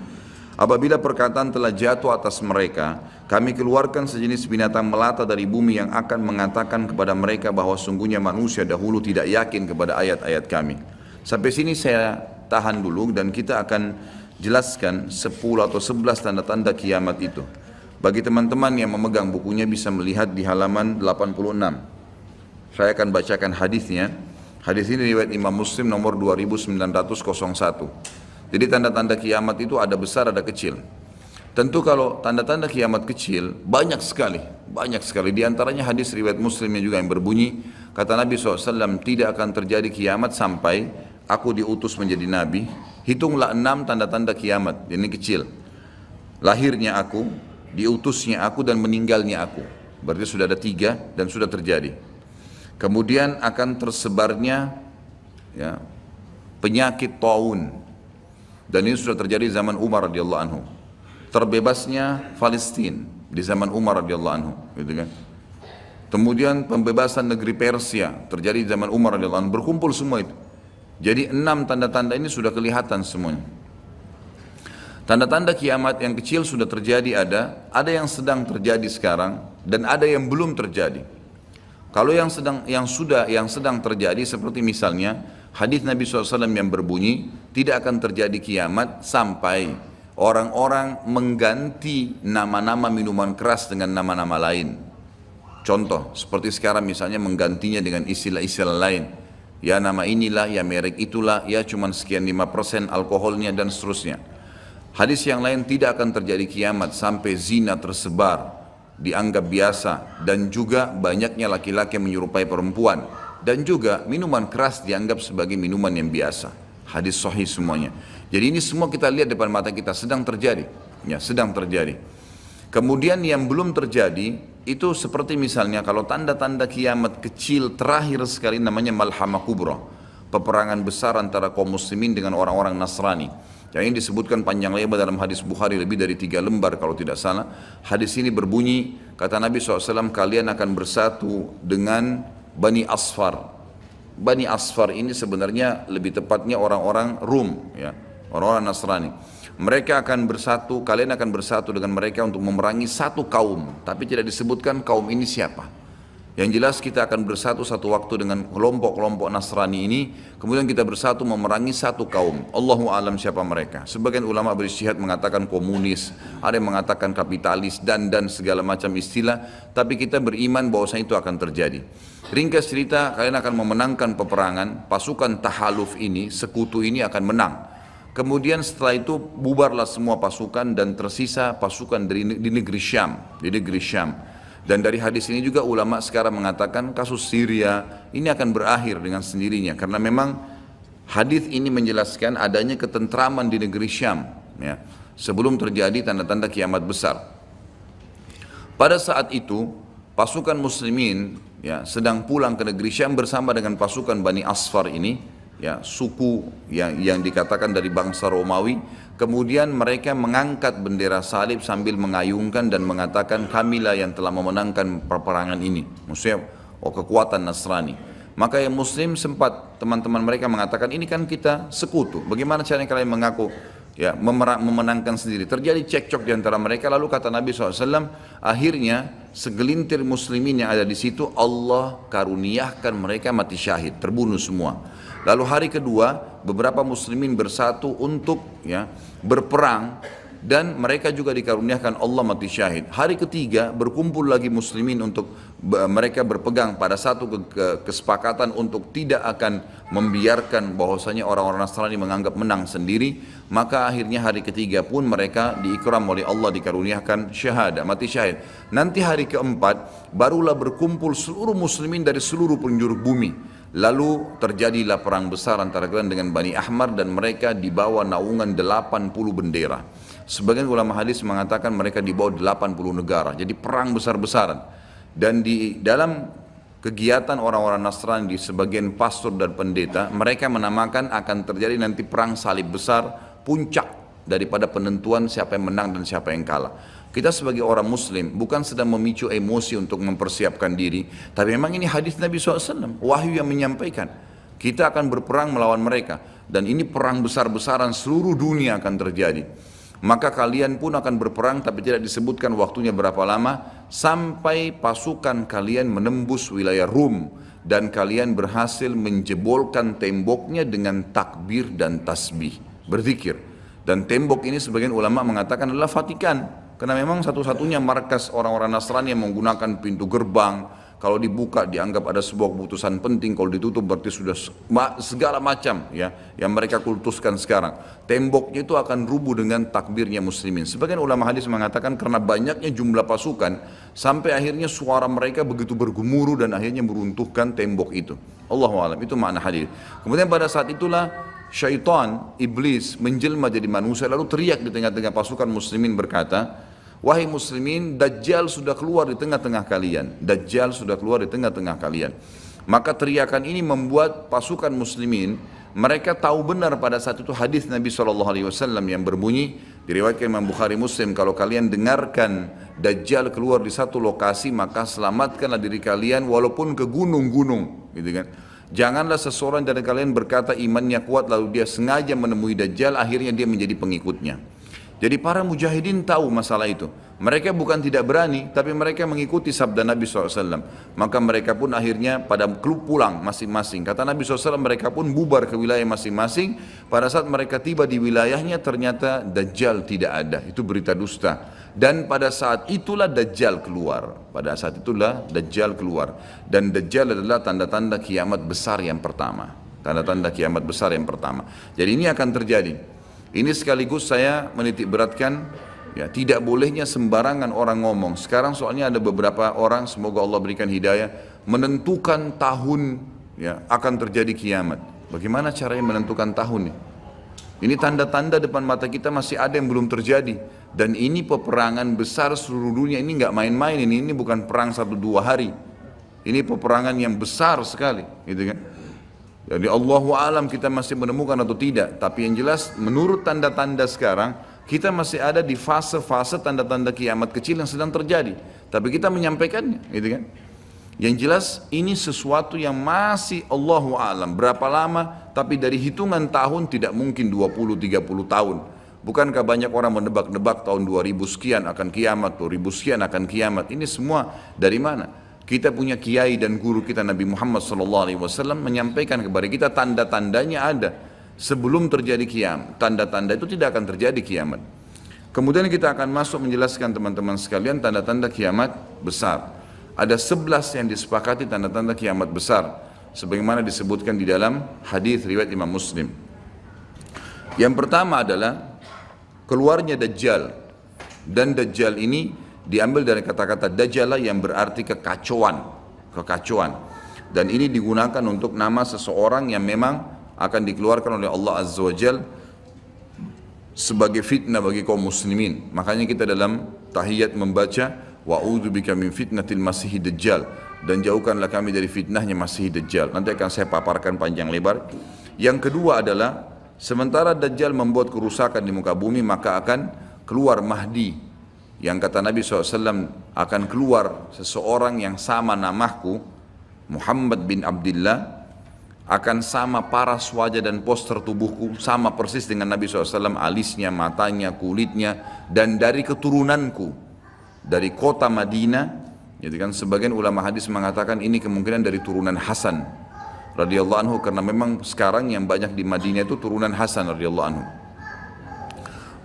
Apabila perkataan telah jatuh atas mereka, kami keluarkan sejenis binatang melata dari bumi yang akan mengatakan kepada mereka bahwa sungguhnya manusia dahulu tidak yakin kepada ayat-ayat kami. Sampai sini saya tahan dulu dan kita akan jelaskan 10 atau 11 tanda-tanda kiamat itu. Bagi teman-teman yang memegang bukunya bisa melihat di halaman 86. Saya akan bacakan hadisnya. Hadis ini riwayat Imam Muslim nomor 2901. Jadi tanda-tanda kiamat itu ada besar ada kecil. Tentu kalau tanda-tanda kiamat kecil banyak sekali. Di antaranya hadis riwayat Muslimnya juga yang berbunyi, Kata Nabi SAW, tidak akan terjadi kiamat sampai aku diutus menjadi Nabi. Hitunglah 6 tanda-tanda kiamat, ini kecil. Lahirnya aku, diutusnya aku, dan meninggalnya aku. Berarti sudah ada 3 dan sudah terjadi. Kemudian akan tersebarnya ya, penyakit taun, dan ini sudah terjadi di zaman Umar radhiyallahu anhu. Terbebasnya Palestina di zaman Umar radhiyallahu anhu, gitu kan. Kemudian pembebasan negeri Persia terjadi di zaman Umar radhiyallahu anhu. Berkumpul semua itu. Jadi 6 tanda-tanda ini sudah kelihatan semuanya. Tanda-tanda kiamat yang kecil sudah terjadi, ada yang sedang terjadi sekarang dan ada yang belum terjadi. Kalau yang sedang terjadi seperti misalnya hadis Nabi SAW yang berbunyi, tidak akan terjadi kiamat sampai orang-orang mengganti nama-nama minuman keras dengan nama-nama lain. Contoh seperti sekarang misalnya menggantinya dengan istilah-istilah lain. Ya nama inilah, ya merek itulah, ya cuman sekian 5% alkoholnya dan seterusnya. Hadis yang lain, tidak akan terjadi kiamat sampai zina tersebar, dianggap biasa, dan juga banyaknya laki-laki yang menyerupai perempuan, dan juga minuman keras dianggap sebagai minuman yang biasa. Hadis sahih semuanya. Jadi ini semua kita lihat depan mata kita sedang terjadi, ya sedang terjadi. Kemudian yang belum terjadi itu seperti misalnya kalau tanda-tanda kiamat kecil terakhir sekali namanya Malhamah Kubra, peperangan besar antara kaum muslimin dengan orang-orang Nasrani. Yang ini disebutkan panjang lebar dalam hadis Bukhari lebih dari 3 lembar kalau tidak salah. Hadis ini berbunyi, kata Nabi SAW, kalian akan bersatu dengan Bani Asfar. Bani Asfar ini sebenarnya lebih tepatnya orang-orang Rum, ya, orang-orang Nasrani. Mereka akan bersatu, kalian akan bersatu dengan mereka untuk memerangi satu kaum, tapi tidak disebutkan kaum ini siapa. Yang jelas kita akan bersatu satu waktu dengan kelompok-kelompok Nasrani ini, kemudian kita bersatu memerangi satu kaum. Allahu alam siapa mereka. Sebagian ulama berijtihad mengatakan komunis, ada yang mengatakan kapitalis dan segala macam istilah, tapi kita beriman bahwasanya itu akan terjadi. Ringkas cerita, kalian akan memenangkan peperangan, pasukan tahaluf ini, sekutu ini akan menang. Kemudian setelah itu bubarlah semua pasukan dan tersisa pasukan di negeri Syam. Dan dari hadis ini juga ulama sekarang mengatakan kasus Syria ini akan berakhir dengan sendirinya, karena memang hadis ini menjelaskan adanya ketentraman di negeri Syam, ya, sebelum terjadi tanda-tanda kiamat besar. Pada saat itu pasukan muslimin, ya, sedang pulang ke negeri Syam bersama dengan pasukan Bani Asfar ini, ya, suku yang dikatakan dari bangsa Romawi. Kemudian mereka mengangkat bendera salib sambil mengayungkan dan mengatakan, kamilah yang telah memenangkan peperangan ini. Maksudnya kekuatan Nasrani. Maka yang muslim sempat teman-teman mereka mengatakan, ini kan kita sekutu, bagaimana caranya kalian mengaku ya memenangkan sendiri. Terjadi cekcok di antara mereka. Lalu kata Nabi SAW, akhirnya segelintir muslimin yang ada di situ Allah karuniakan mereka mati syahid, terbunuh semua. Lalu hari kedua beberapa muslimin bersatu untuk ya berperang dan mereka juga dikaruniakan Allah mati syahid. Hari ketiga berkumpul lagi muslimin untuk mereka berpegang pada satu kesepakatan untuk tidak akan membiarkan bahwasanya orang-orang Nasrani menganggap menang sendiri. Maka akhirnya hari ketiga pun mereka diikram oleh Allah, dikaruniakan syahadah, mati syahid. Nanti hari keempat barulah berkumpul seluruh muslimin dari seluruh penjuru bumi. Lalu terjadilah perang besar antara kalian dengan Bani Ahmar dan mereka dibawa naungan 80 bendera. Sebagian ulama hadis mengatakan mereka dibawa 80 negara. Jadi perang besar-besaran. Dan di dalam kegiatan orang-orang Nasrani di sebagian pastor dan pendeta, mereka menamakan akan terjadi nanti perang salib besar, puncak daripada penentuan siapa yang menang dan siapa yang kalah. Kita sebagai orang muslim bukan sedang memicu emosi untuk mempersiapkan diri, tapi memang ini hadis Nabi SAW, wahyu yang menyampaikan kita akan berperang melawan mereka, dan ini perang besar-besaran seluruh dunia akan terjadi. Maka kalian pun akan berperang, tapi tidak disebutkan waktunya berapa lama, sampai pasukan kalian menembus wilayah Rum dan kalian berhasil menjebolkan temboknya dengan takbir dan tasbih, berzikir. Dan tembok ini sebagian ulama mengatakan adalah Vatikan, karena memang satu-satunya markas orang-orang Nasrani yang menggunakan pintu gerbang, kalau dibuka dianggap ada sebuah keputusan penting, kalau ditutup berarti sudah segala macam ya yang mereka kultuskan sekarang. Temboknya itu akan rubuh dengan takbirnya muslimin. Sebagian ulama hadis mengatakan karena banyaknya jumlah pasukan sampai akhirnya suara mereka begitu bergemuruh dan akhirnya meruntuhkan tembok itu. Allahu a'lam, itu makna hadis. Kemudian pada saat itulah syaitan, iblis menjelma jadi manusia lalu teriak di tengah-tengah pasukan muslimin berkata, wahai muslimin, Dajjal sudah keluar di tengah-tengah kalian. Dajjal sudah keluar di tengah-tengah kalian. Maka teriakan ini membuat pasukan muslimin, mereka tahu benar pada saat itu hadis Nabi SAW yang berbunyi, diriwayatkan Imam Bukhari Muslim, kalau kalian dengarkan Dajjal keluar di satu lokasi, maka selamatkanlah diri kalian walaupun ke gunung-gunung. Gitu kan. Janganlah seseorang dari kalian berkata imannya kuat lalu dia sengaja menemui Dajjal, akhirnya dia menjadi pengikutnya. Jadi para mujahidin tahu masalah itu. Mereka bukan tidak berani, tapi mereka mengikuti sabda Nabi SAW. Maka mereka pun akhirnya pada klub pulang masing-masing. Kata Nabi SAW, mereka pun bubar ke wilayah masing-masing. Pada saat mereka tiba di wilayahnya, ternyata Dajjal tidak ada. Itu berita dusta. Dan pada saat itulah Dajjal keluar. Pada saat itulah Dajjal keluar. Dan Dajjal adalah tanda-tanda kiamat besar yang pertama. Tanda-tanda kiamat besar yang pertama. Jadi ini akan terjadi. Ini sekaligus saya menitik beratkan, ya, tidak bolehnya sembarangan orang ngomong. Sekarang soalnya ada beberapa orang, semoga Allah berikan hidayah, menentukan tahun ya akan terjadi kiamat. Bagaimana caranya menentukan tahun nih? Ini tanda-tanda depan mata kita masih ada yang belum terjadi. Dan ini peperangan besar seluruh dunia, ini nggak main-main, ini bukan perang 1-2 hari. Ini peperangan yang besar sekali, gitu kan? Jadi Allahu alam kita masih menemukan atau tidak, tapi yang jelas menurut tanda-tanda sekarang kita masih ada di fase-fase tanda-tanda kiamat kecil yang sedang terjadi, tapi kita menyampaikannya, gitu kan? Yang jelas ini sesuatu yang masih Allahu alam berapa lama, tapi dari hitungan tahun tidak mungkin 20-30 tahun. Bukankah banyak orang menebak-nebak tahun 2000 sekian akan kiamat, 2000 sekian akan kiamat? Ini semua dari mana? Kita punya kiai dan guru kita Nabi Muhammad SAW menyampaikan kepada kita tanda-tandanya ada sebelum terjadi kiamat. Tanda-tanda itu tidak akan terjadi kiamat. Kemudian kita akan masuk menjelaskan teman-teman sekalian tanda-tanda kiamat besar. Ada 11 yang disepakati tanda-tanda kiamat besar, sebagaimana disebutkan di dalam hadis riwayat Imam Muslim. Yang pertama adalah keluarnya Dajjal. Dan Dajjal ini diambil dari kata-kata Dajjal yang berarti kekacauan. Dan ini digunakan untuk nama seseorang yang memang akan dikeluarkan oleh Allah Azza wa Jal sebagai fitnah bagi kaum muslimin. Makanya kita dalam tahiyat membaca wa'udzubika min fitnatil masihi dajjal, dan jauhkanlah kami dari fitnahnya Masih Dajjal. Nanti akan saya paparkan panjang lebar. Yang kedua adalah sementara Dajjal membuat kerusakan di muka bumi, maka akan keluar Mahdi, yang kata Nabi SAW akan keluar seseorang yang sama namaku, Muhammad bin Abdullah, akan sama paras wajah dan poster tubuhku, sama persis dengan Nabi SAW, alisnya, matanya, kulitnya, dan dari keturunanku, dari kota Madinah. Jadi kan sebagian ulama hadis mengatakan ini kemungkinan dari turunan Hasan radhiyallahu anhu, karena memang sekarang yang banyak di Madinah itu turunan Hasan radhiyallahu anhu.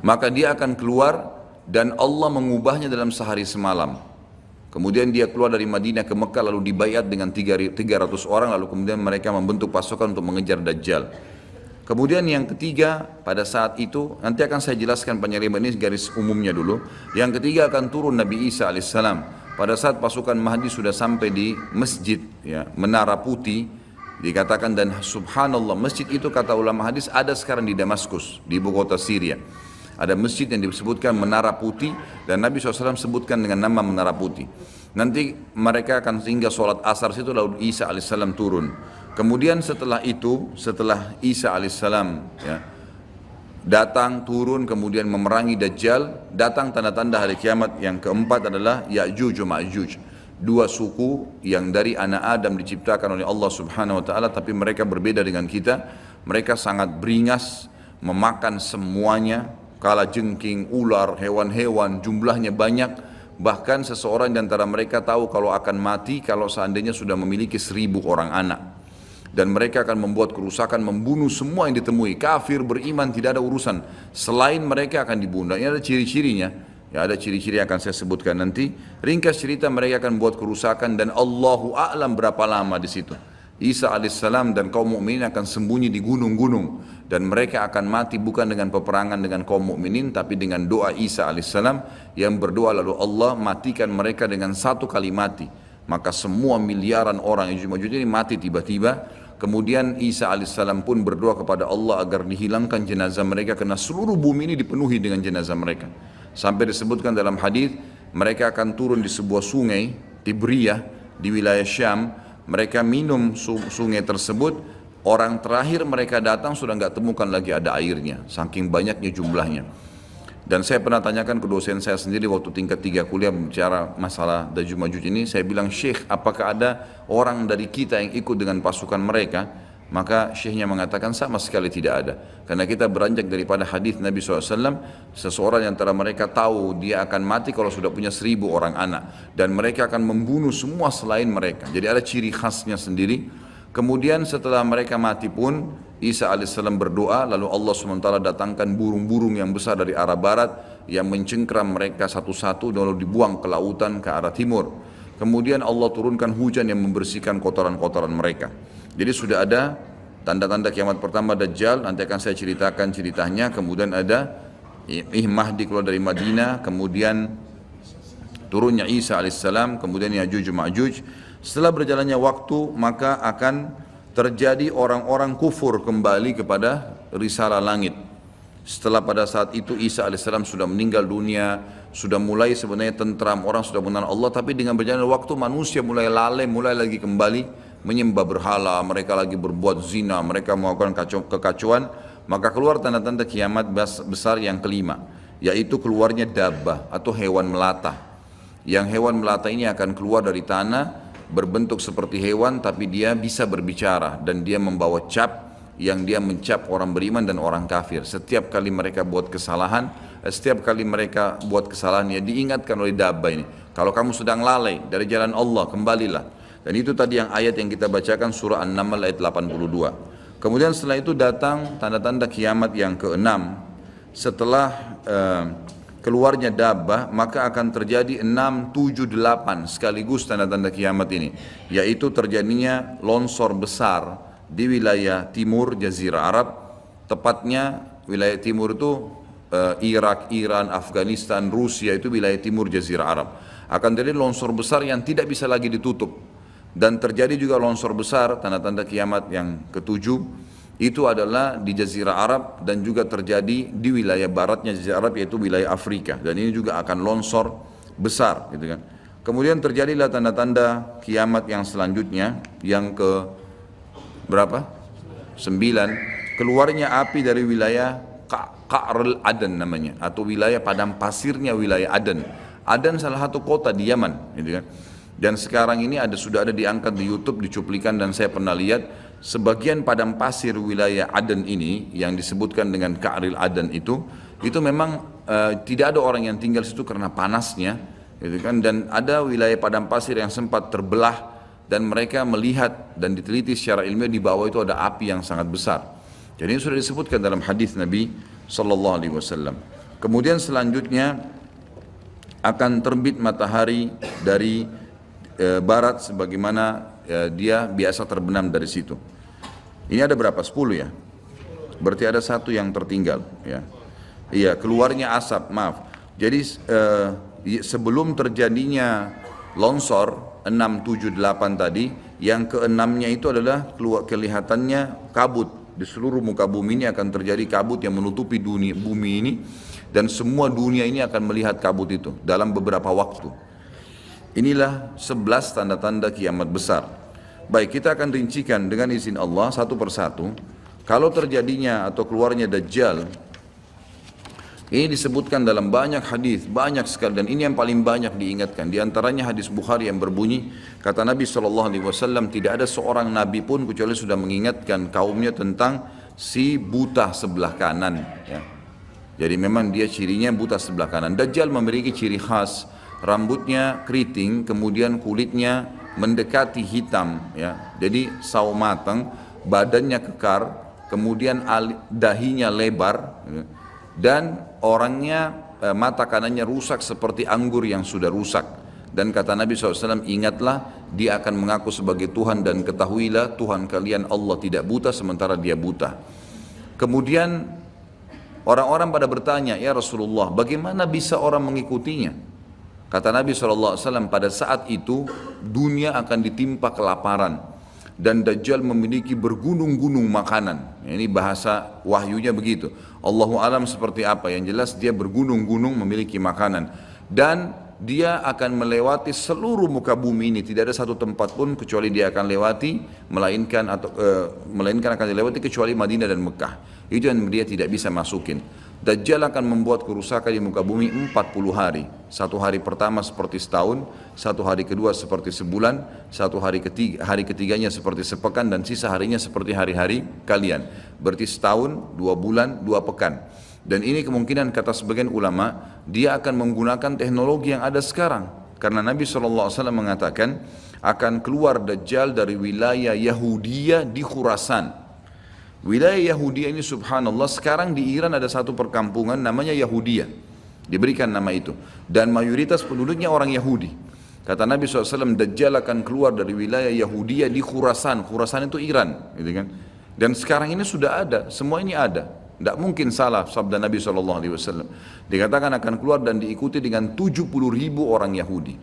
Maka dia akan keluar dan Allah mengubahnya dalam sehari semalam. Kemudian dia keluar dari Madinah ke Mekah lalu dibayat dengan 300 orang, lalu kemudian mereka membentuk pasukan untuk mengejar Dajjal. Kemudian yang ketiga, pada saat itu nanti akan saya jelaskan panjang lebar, ini garis umumnya dulu. Yang ketiga akan turun Nabi Isa alaihissalam. Pada saat pasukan Mahdi sudah sampai di masjid ya, Menara Putih, dikatakan, dan subhanallah masjid itu kata ulama hadis ada sekarang di Damaskus, di ibu kota Syria. Ada masjid yang disebutkan Menara Putih, dan Nabi SAW sebutkan dengan nama Menara Putih. Nanti mereka akan singgah sholat asar situ, lalu Isa alaihissalam turun. Kemudian setelah itu, setelah Isa alaihissalam ya, datang turun kemudian memerangi Dajjal, datang tanda-tanda hari kiamat. Yang keempat adalah Ya'juj wa Ma'juj, dua suku yang dari anak Adam diciptakan oleh Allah Subhanahu wa taala, tapi mereka berbeda dengan kita. Mereka sangat beringas, memakan semuanya, kala jengking, ular, hewan-hewan, jumlahnya banyak. Bahkan seseorang di antara mereka tahu kalau akan mati kalau seandainya sudah memiliki 1000 orang anak. Dan mereka akan membuat kerusakan, membunuh semua yang ditemui. Kafir, beriman, tidak ada urusan. Selain mereka akan dibunuh. Ini ada ciri-cirinya. Ya, ada ciri-ciri yang akan saya sebutkan nanti. Ringkas cerita, mereka akan buat kerusakan dan Allahu a'lam berapa lama di situ. Isa alaihissalam dan kaum mukminin akan sembunyi di gunung-gunung dan mereka akan mati bukan dengan peperangan dengan kaum mukminin tapi dengan doa Isa alaihissalam yang berdoa lalu Allah matikan mereka dengan satu kali mati. Maka semua miliaran orang yang Ya'juj ini mati tiba-tiba. Kemudian Isa alaihissalam pun berdoa kepada Allah agar dihilangkan jenazah mereka karena seluruh bumi ini dipenuhi dengan jenazah mereka. Sampai disebutkan dalam hadis mereka akan turun di sebuah sungai Tibriyah di wilayah Syam. Mereka minum sungai tersebut. Orang terakhir mereka datang sudah nggak temukan lagi ada airnya, saking banyaknya jumlahnya. Dan saya pernah tanyakan ke dosen saya sendiri waktu tingkat 3 kuliah bicara masalah Ya'juj Ma'juj ini. Saya bilang, Syekh, apakah ada orang dari kita yang ikut dengan pasukan mereka? Maka syekhnya mengatakan sama sekali tidak ada. Karena kita beranjak daripada hadis Nabi SAW, seseorang yang antara mereka tahu dia akan mati kalau sudah punya 1000 orang anak. Dan mereka akan membunuh semua selain mereka. Jadi ada ciri khasnya sendiri. Kemudian setelah mereka mati pun, Isa alaihissalam berdoa, lalu Allah SWT datangkan burung-burung yang besar dari arah barat, yang mencengkram mereka satu-satu, lalu dibuang ke lautan ke arah timur. Kemudian Allah turunkan hujan yang membersihkan kotoran-kotoran mereka. Jadi sudah ada tanda-tanda kiamat pertama Dajjal, nanti akan saya ceritakan ceritanya. Kemudian ada Mahdi keluar dari Madinah, kemudian turunnya Isa alaihissalam, kemudian Ya'juj Ma'juj. Setelah berjalannya waktu maka akan terjadi orang-orang kufur kembali kepada risalah langit. Setelah pada saat itu Isa alaihissalam sudah meninggal dunia, sudah mulai sebenarnya tentram, orang sudah mengenal Allah, tapi dengan berjalannya waktu manusia mulai lalai, mulai lagi kembali menyembah berhala, mereka lagi berbuat zina, mereka melakukan kekacauan. Maka keluar tanda-tanda kiamat besar yang kelima, yaitu keluarnya dabbah atau hewan melata. Yang hewan melata ini akan keluar dari tanah, berbentuk seperti hewan tapi dia bisa berbicara dan dia membawa cap yang dia mencap orang beriman dan orang kafir. Setiap kali mereka buat kesalahan, ya diingatkan oleh dabbah ini, kalau kamu sedang lalai dari jalan Allah, kembalilah. Dan itu tadi yang ayat yang kita bacakan surah An-Naml ayat 82. Kemudian setelah itu datang tanda-tanda kiamat yang keenam. Setelah keluarnya dabbah, maka akan terjadi 6, 7, 8 sekaligus tanda-tanda kiamat ini. Yaitu terjadinya longsor besar di wilayah timur Jazirah Arab. Tepatnya wilayah timur itu Irak, Iran, Afghanistan, Rusia, itu wilayah timur Jazirah Arab. Akan terjadi longsor besar yang tidak bisa lagi ditutup. Dan terjadi juga longsor besar, tanda-tanda kiamat yang ketujuh, itu adalah di Jazirah Arab dan juga terjadi di wilayah baratnya Jazirah Arab, yaitu wilayah Afrika. Dan ini juga akan longsor besar, gitu kan. Kemudian terjadilah tanda-tanda kiamat yang selanjutnya, yang ke berapa? 9. Keluarnya api dari wilayah Qa'rul Aden namanya, atau wilayah padang pasirnya wilayah Aden. Aden salah satu kota di Yaman, gitu kan. Dan sekarang ini sudah ada diangkat di YouTube, dicuplikan, dan saya pernah lihat sebagian padang pasir wilayah Aden ini yang disebutkan dengan Qa'rul Aden itu memang tidak ada orang yang tinggal situ karena panasnya, gitu kan. Dan ada wilayah padang pasir yang sempat terbelah dan mereka melihat dan diteliti secara ilmiah di bawah itu ada api yang sangat besar. Jadi ini sudah disebutkan dalam hadis Nabi Sallallahu Alaihi Wasallam. Kemudian selanjutnya akan terbit matahari dari barat sebagaimana dia biasa terbenam dari situ. Ini ada berapa? 10 ya? Berarti ada satu yang tertinggal ya. Iya, keluarnya asap, maaf. Jadi sebelum terjadinya longsor 6, 7, 8 tadi, yang keenamnya itu adalah kelihatannya kabut. Di seluruh muka bumi ini akan terjadi kabut yang menutupi bumi ini, dan semua dunia ini akan melihat kabut itu dalam beberapa waktu. Inilah 11 tanda-tanda kiamat besar. Baik, kita akan rincikan dengan izin Allah satu persatu. Kalau terjadinya atau keluarnya Dajjal, ini disebutkan dalam banyak hadis, banyak sekali, dan ini yang paling banyak diingatkan. Di antaranya hadis Bukhari yang berbunyi, kata Nabi SAW, tidak ada seorang nabi pun kecuali sudah mengingatkan kaumnya tentang si buta sebelah kanan. Ya. Jadi memang dia cirinya buta sebelah kanan. Dajjal memiliki ciri khas, rambutnya keriting, kemudian kulitnya mendekati hitam, ya. Jadi sawo matang, badannya kekar, kemudian dahinya lebar, ya. Dan orangnya mata kanannya rusak seperti anggur yang sudah rusak. Dan kata Nabi SAW, ingatlah dia akan mengaku sebagai Tuhan dan ketahuilah Tuhan kalian Allah tidak buta sementara dia buta. Kemudian orang-orang pada bertanya, ya Rasulullah, bagaimana bisa orang mengikutinya? Kata Nabi SAW, pada saat itu dunia akan ditimpa kelaparan dan Dajjal memiliki bergunung-gunung makanan. Ini bahasa wahyunya begitu. Allahu alam seperti apa, yang jelas dia bergunung-gunung memiliki makanan. Dan dia akan melewati seluruh muka bumi ini, tidak ada satu tempat pun kecuali dia akan lewati, melainkan akan dilewati kecuali Madinah dan Mekah. Itu yang dia tidak bisa masukin. Dajjal akan membuat kerusakan di muka bumi 40 hari. Satu hari pertama seperti setahun, satu hari kedua seperti sebulan, hari ketiganya seperti sepekan, dan sisa harinya seperti hari-hari kalian. Berarti setahun, 2 bulan, 2 pekan. Dan ini kemungkinan kata sebagian ulama, dia akan menggunakan teknologi yang ada sekarang. Karena Nabi SAW mengatakan, akan keluar Dajjal dari wilayah Yahudiyah di Khurasan. Wilayah Yahudiyah ini subhanallah, sekarang di Iran ada satu perkampungan namanya Yahudiyah. Diberikan nama itu. Dan mayoritas penduduknya orang Yahudi. Kata Nabi SAW, Dajjal akan keluar dari wilayah Yahudiyah di Khurasan. Khurasan itu Iran. Gitu kan? Dan sekarang ini sudah ada, semua ini ada. Tidak mungkin salah sabda Nabi SAW. Dikatakan akan keluar dan diikuti dengan 70.000 orang Yahudi.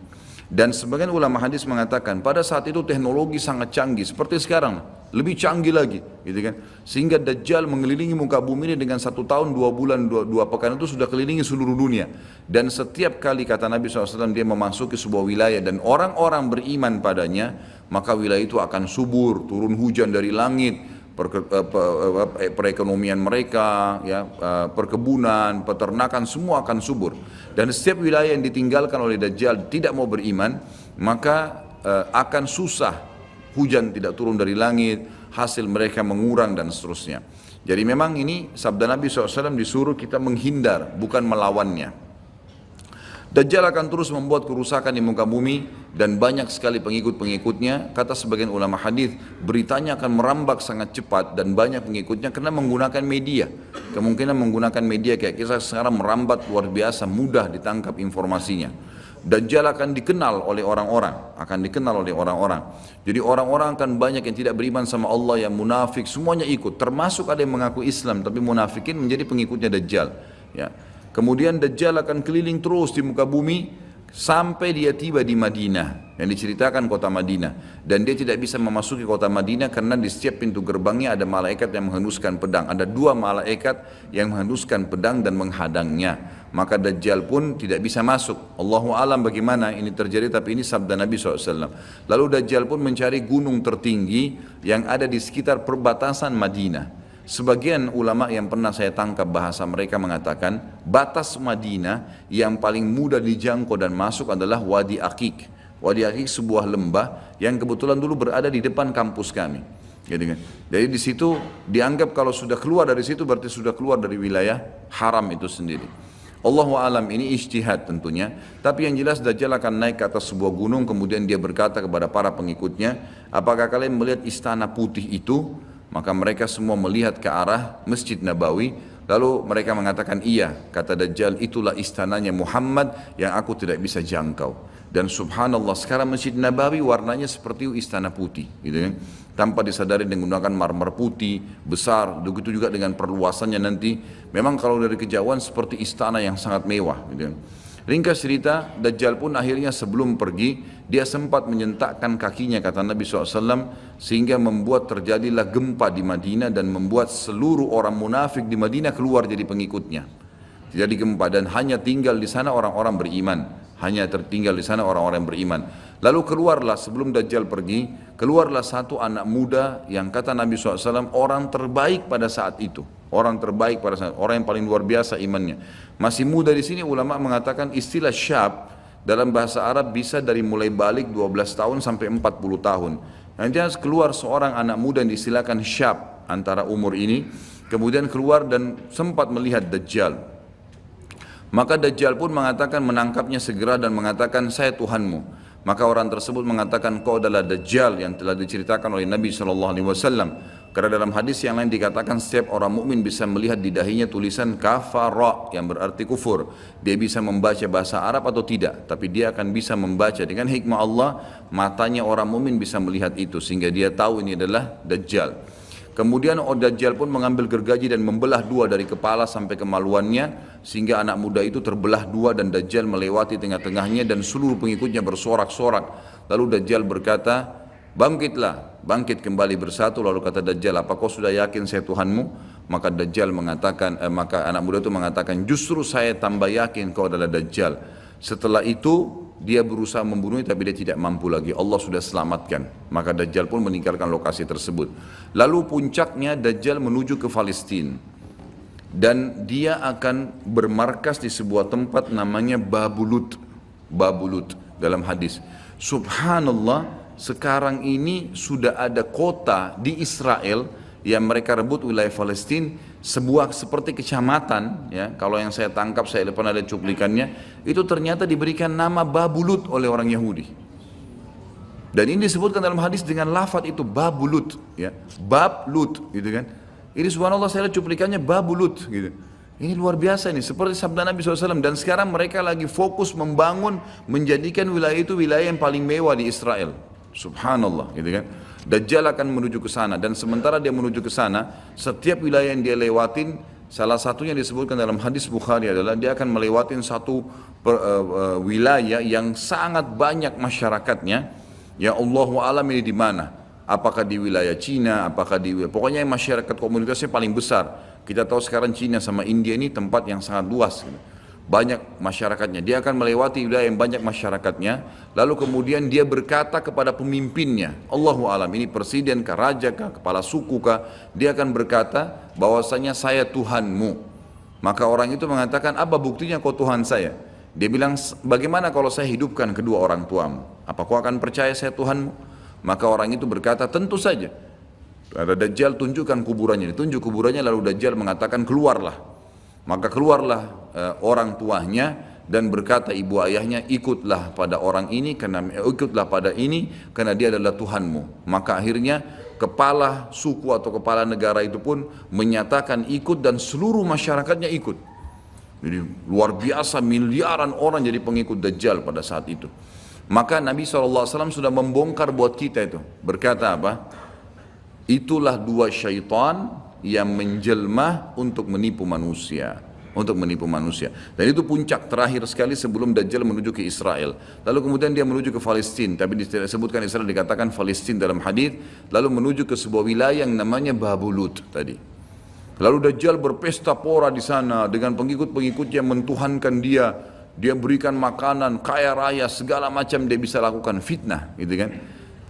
Dan sebagian ulama hadis mengatakan pada saat itu teknologi sangat canggih seperti sekarang, lebih canggih lagi, gitu kan? Sehingga Dajjal mengelilingi muka bumi ini dengan 1 tahun 2 bulan 2 pekan itu sudah kelilingi seluruh dunia. Dan setiap kali kata Nabi SAW dia memasuki sebuah wilayah dan orang-orang beriman padanya, maka wilayah itu akan subur, turun hujan dari langit. Perekonomian mereka, ya, perkebunan, peternakan semua akan subur. Dan setiap wilayah yang ditinggalkan oleh Dajjal tidak mau beriman, maka akan susah, hujan tidak turun dari langit, hasil mereka mengurang dan seterusnya. Jadi memang ini sabda Nabi SAW disuruh kita menghindar, bukan melawannya. Dajjal akan terus membuat kerusakan di muka bumi dan banyak sekali pengikut-pengikutnya. Kata sebagian ulama hadis, beritanya akan merambak sangat cepat dan banyak pengikutnya karena menggunakan media. Kemungkinan menggunakan media kayak kita sekarang merambat luar biasa, mudah ditangkap informasinya. Dajjal akan dikenal oleh orang-orang, Jadi orang-orang akan banyak yang tidak beriman sama Allah, yang munafik, semuanya ikut. Termasuk ada yang mengaku Islam tapi munafikin menjadi pengikutnya Dajjal. Ya. Kemudian Dajjal akan keliling terus di muka bumi sampai dia tiba di Madinah, yang diceritakan kota Madinah. Dan dia tidak bisa memasuki kota Madinah karena di setiap pintu gerbangnya ada malaikat yang menghenduskan pedang. Ada 2 malaikat yang menghenduskan pedang dan menghadangnya. Maka Dajjal pun tidak bisa masuk. Allahu alam bagaimana ini terjadi, tapi ini sabda Nabi SAW. Lalu Dajjal pun mencari gunung tertinggi yang ada di sekitar perbatasan Madinah. Sebagian ulama yang pernah saya tangkap bahasa mereka mengatakan batas Madinah yang paling mudah dijangkau dan masuk adalah Wadi Aqiq. Wadi Aqiq sebuah lembah yang kebetulan dulu berada di depan kampus kami. Gitu kan. Jadi di situ dianggap kalau sudah keluar dari situ berarti sudah keluar dari wilayah haram itu sendiri. Allahu alam, ini ijtihad tentunya. Tapi yang jelas Dajjal akan naik ke atas sebuah gunung, kemudian dia berkata kepada para pengikutnya, apakah kalian melihat istana putih itu? Maka mereka semua melihat ke arah Masjid Nabawi. Lalu mereka mengatakan iya. Kata Dajjal, itulah istananya Muhammad yang aku tidak bisa jangkau. Dan subhanallah sekarang Masjid Nabawi warnanya seperti istana putih, gitu kan? Tanpa disadari dengan menggunakan marmer putih besar. Begitu juga dengan perluasannya nanti. Memang kalau dari kejauhan seperti istana yang sangat mewah, gitu kan? Ringkas cerita, Dajjal pun akhirnya sebelum pergi, dia sempat menyentakkan kakinya, kata Nabi SAW, sehingga membuat terjadilah gempa di Madinah dan membuat seluruh orang munafik di Madinah keluar jadi pengikutnya. Jadi gempa dan hanya tinggal di sana orang-orang beriman. Hanya tertinggal di sana orang-orang beriman. Lalu keluarlah sebelum Dajjal pergi, keluarlah satu anak muda yang kata Nabi SAW orang terbaik pada saat itu. Orang terbaik pada saat, orang yang paling luar biasa imannya. Masih muda di sini ulama mengatakan istilah syab dalam bahasa Arab bisa dari mulai balik 12 tahun sampai 40 tahun. Nanti keluar seorang anak muda yang diistilahkan syab antara umur ini, kemudian keluar dan sempat melihat Dajjal. Maka Dajjal pun mengatakan menangkapnya segera dan mengatakan saya Tuhanmu. Maka orang tersebut mengatakan kau adalah Dajjal yang telah diceritakan oleh Nabi SAW. Karena dalam hadis yang lain dikatakan setiap orang mukmin bisa melihat di dahinya tulisan kafara yang berarti kufur. Dia bisa membaca bahasa Arab atau tidak, tapi dia akan bisa membaca dengan hikmah Allah, matanya orang mukmin bisa melihat itu sehingga dia tahu ini adalah Dajjal. Kemudian Dajjal pun mengambil gergaji dan membelah dua dari kepala sampai kemaluannya sehingga anak muda itu terbelah dua dan Dajjal melewati tengah-tengahnya dan seluruh pengikutnya bersorak-sorak. Lalu Dajjal berkata, bangkitlah, bangkit kembali bersatu. Lalu kata Dajjal, apa kau sudah yakin saya Tuhanmu? Maka Dajjal mengatakan, maka anak muda itu mengatakan, justru saya tambah yakin kau adalah Dajjal. Setelah itu dia berusaha membunuhnya tapi dia tidak mampu lagi. Allah sudah selamatkan. Maka Dajjal pun meninggalkan lokasi tersebut. Lalu puncaknya Dajjal menuju ke Palestina. Dan dia akan bermarkas di sebuah tempat namanya Babulut. Babulut dalam hadis. Subhanallah, sekarang ini sudah ada kota di Israel yang mereka rebut wilayah Palestina, sebuah seperti kecamatan, ya, kalau yang saya tangkap, saya pernah ada cuplikannya, itu ternyata diberikan nama Babulut oleh orang Yahudi. Dan ini disebutkan dalam hadis dengan lafaz itu Babulut, ya, Bablut, gitu kan. Ini subhanallah saya lihat cuplikannya Babulut, gitu. Ini luar biasa ini, seperti sabda Nabi SAW. Dan sekarang mereka lagi fokus membangun, menjadikan wilayah itu wilayah yang paling mewah di Israel. Subhanallah, gitu kan. Dajjal akan menuju ke sana dan sementara dia menuju ke sana, setiap wilayah yang dia lewatin, salah satunya disebutkan dalam hadis Bukhari adalah dia akan melewatin satu wilayah yang sangat banyak masyarakatnya. Ya Allahu alam ini di mana? Apakah di wilayah Cina? Apakah di pokoknya masyarakat komunitasnya paling besar. Kita tahu sekarang Cina sama India ini tempat yang sangat luas. Gitu. Banyak masyarakatnya, dia akan melewati wilayah yang banyak masyarakatnya, lalu kemudian dia berkata kepada pemimpinnya, Allahu alam, ini presiden kah, raja kah, kepala suku kah, dia akan berkata bahwasanya saya Tuhanmu. Maka orang itu mengatakan, apa buktinya kau Tuhan saya? Dia bilang, bagaimana kalau saya hidupkan kedua orang tuamu? Apa kau akan percaya saya Tuhanmu? Maka orang itu berkata, tentu saja. Ada Dajjal, tunjukkan kuburannya, ditunjuk kuburannya, lalu Dajjal mengatakan keluarlah. Maka keluarlah orang tuanya dan berkata ibu ayahnya, ikutlah pada orang ini karena ikutlah pada ini karena dia adalah Tuhanmu. Maka akhirnya kepala suku atau kepala negara itu pun menyatakan ikut dan seluruh masyarakatnya ikut. Jadi luar biasa, miliaran orang jadi pengikut Dajjal pada saat itu. Maka Nabi SAW sudah membongkar buat kita itu. Berkata apa? Itulah dua syaitan yang menjelma untuk menipu manusia, dan itu puncak terakhir sekali sebelum Dajjal menuju ke Israel. Lalu kemudian dia menuju ke Palestina, tapi disebutkan Israel, dikatakan Palestina dalam hadis. Lalu menuju ke sebuah wilayah yang namanya Babulut tadi. Lalu Dajjal berpesta pora di sana dengan pengikut-pengikutnya, mentuhankan dia berikan makanan, kaya raya, segala macam dia bisa lakukan, fitnah, gitu kan.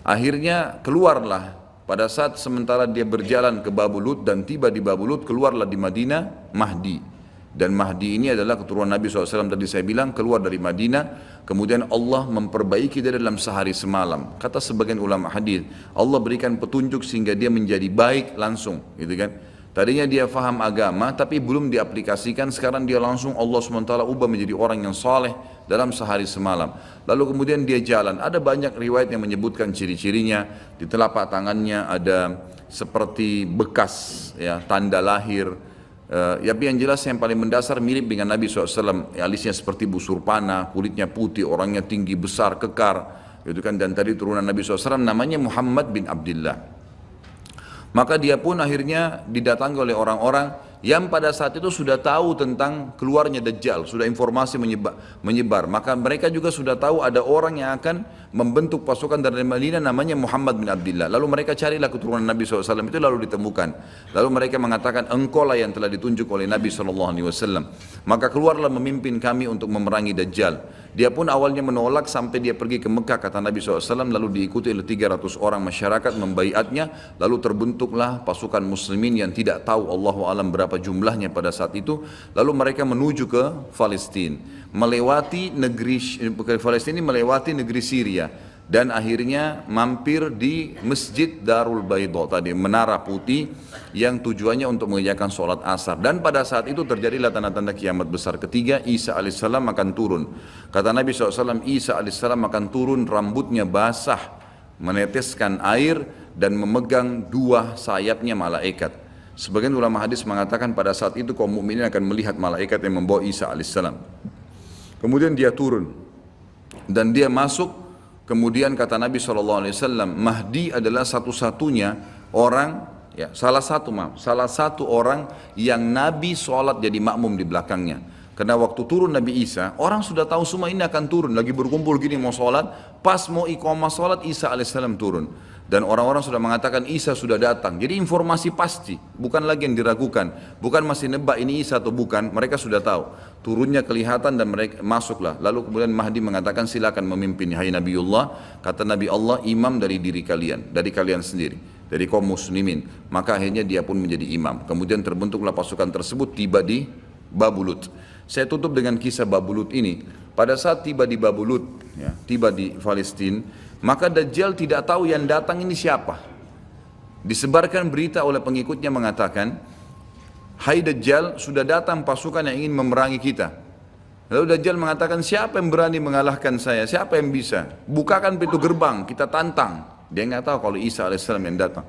Akhirnya keluarlah. Pada saat sementara dia berjalan ke Babulut dan tiba di Babulut, keluarlah di Madinah Mahdi. Dan Mahdi ini adalah keturunan Nabi SAW tadi saya bilang, keluar dari Madinah. Kemudian Allah memperbaiki dia dalam sehari semalam. Kata sebagian ulama hadis, Allah berikan petunjuk sehingga dia menjadi baik langsung, gitu kan. Tadinya dia faham agama tapi belum diaplikasikan, sekarang dia langsung Allah SWT ubah menjadi orang yang saleh dalam sehari semalam. Lalu kemudian dia jalan, ada banyak riwayat yang menyebutkan ciri-cirinya. Di telapak tangannya ada seperti bekas, ya, tanda lahir. Tapi yang jelas yang paling mendasar mirip dengan Nabi SAW, alisnya seperti busur panah, kulitnya putih, orangnya tinggi besar, kekar, gitu kan. Dan tadi turunan Nabi SAW namanya Muhammad bin Abdullah. Maka dia pun akhirnya didatangi oleh orang-orang yang pada saat itu sudah tahu tentang keluarnya Dajjal, sudah informasi menyebar. Maka mereka juga sudah tahu ada orang yang akan membentuk pasukan dari Madinah namanya Muhammad bin Abdullah. Lalu mereka carilah keturunan Nabi SAW itu, lalu ditemukan. Lalu mereka mengatakan, engkau lah yang telah ditunjuk oleh Nabi SAW. Maka keluarlah memimpin kami untuk memerangi Dajjal. Dia pun awalnya menolak sampai dia pergi ke Mekah, kata Nabi SAW, lalu diikuti oleh 300 orang masyarakat membaiatnya. Lalu terbentuklah pasukan muslimin yang tidak tahu Allahu alam berapa jumlahnya pada saat itu. Lalu mereka menuju ke Palestina, melewati negeri Palestina, melewati negeri Syria, dan akhirnya mampir di Masjid Darul Baidha tadi, menara putih yang tujuannya untuk mengerjakan sholat asar. Dan pada saat itu terjadilah tanda-tanda kiamat besar ketiga, Isa alaihissalam akan turun. Kata Nabi SAW, Isa alaihissalam akan turun, rambutnya basah, meneteskan air, dan memegang dua sayapnya malaikat. Sebagian ulama hadis mengatakan pada saat itu kaum mukminin akan melihat malaikat yang membawa Isa alaihissalam. Kemudian dia turun dan dia masuk. Kemudian kata Nabi SAW, Mahdi adalah satu-satunya orang, ya, salah satu orang yang Nabi sholat jadi makmum di belakangnya. Karena waktu turun Nabi Isa, orang sudah tahu semua ini akan turun, lagi berkumpul gini mau sholat, pas mau iqamah sholat Isa alaihissalam turun. Dan orang-orang sudah mengatakan Isa sudah datang. Jadi informasi pasti, bukan lagi yang diragukan, bukan masih nebak ini Isa atau bukan, mereka sudah tahu. Turunnya kelihatan dan mereka masuklah. Lalu kemudian Mahdi mengatakan silakan memimpin, hai Nabiullah. Kata Nabi Allah, imam dari diri kalian, dari kalian sendiri, dari kaum muslimin. Maka akhirnya dia pun menjadi imam. Kemudian terbentuklah pasukan tersebut, tiba di Babulut. Saya tutup dengan kisah Babulut ini. Pada saat tiba di Babulut, ya, tiba di Palestina, maka Dajjal tidak tahu yang datang ini siapa. Disebarkan berita oleh pengikutnya mengatakan, hai Dajjal, sudah datang pasukan yang ingin memerangi kita. Lalu Dajjal mengatakan, siapa yang berani mengalahkan saya? Siapa yang bisa? Bukakan pintu gerbang, kita tantang. Dia nggak tahu kalau Isa alaihissalam yang datang.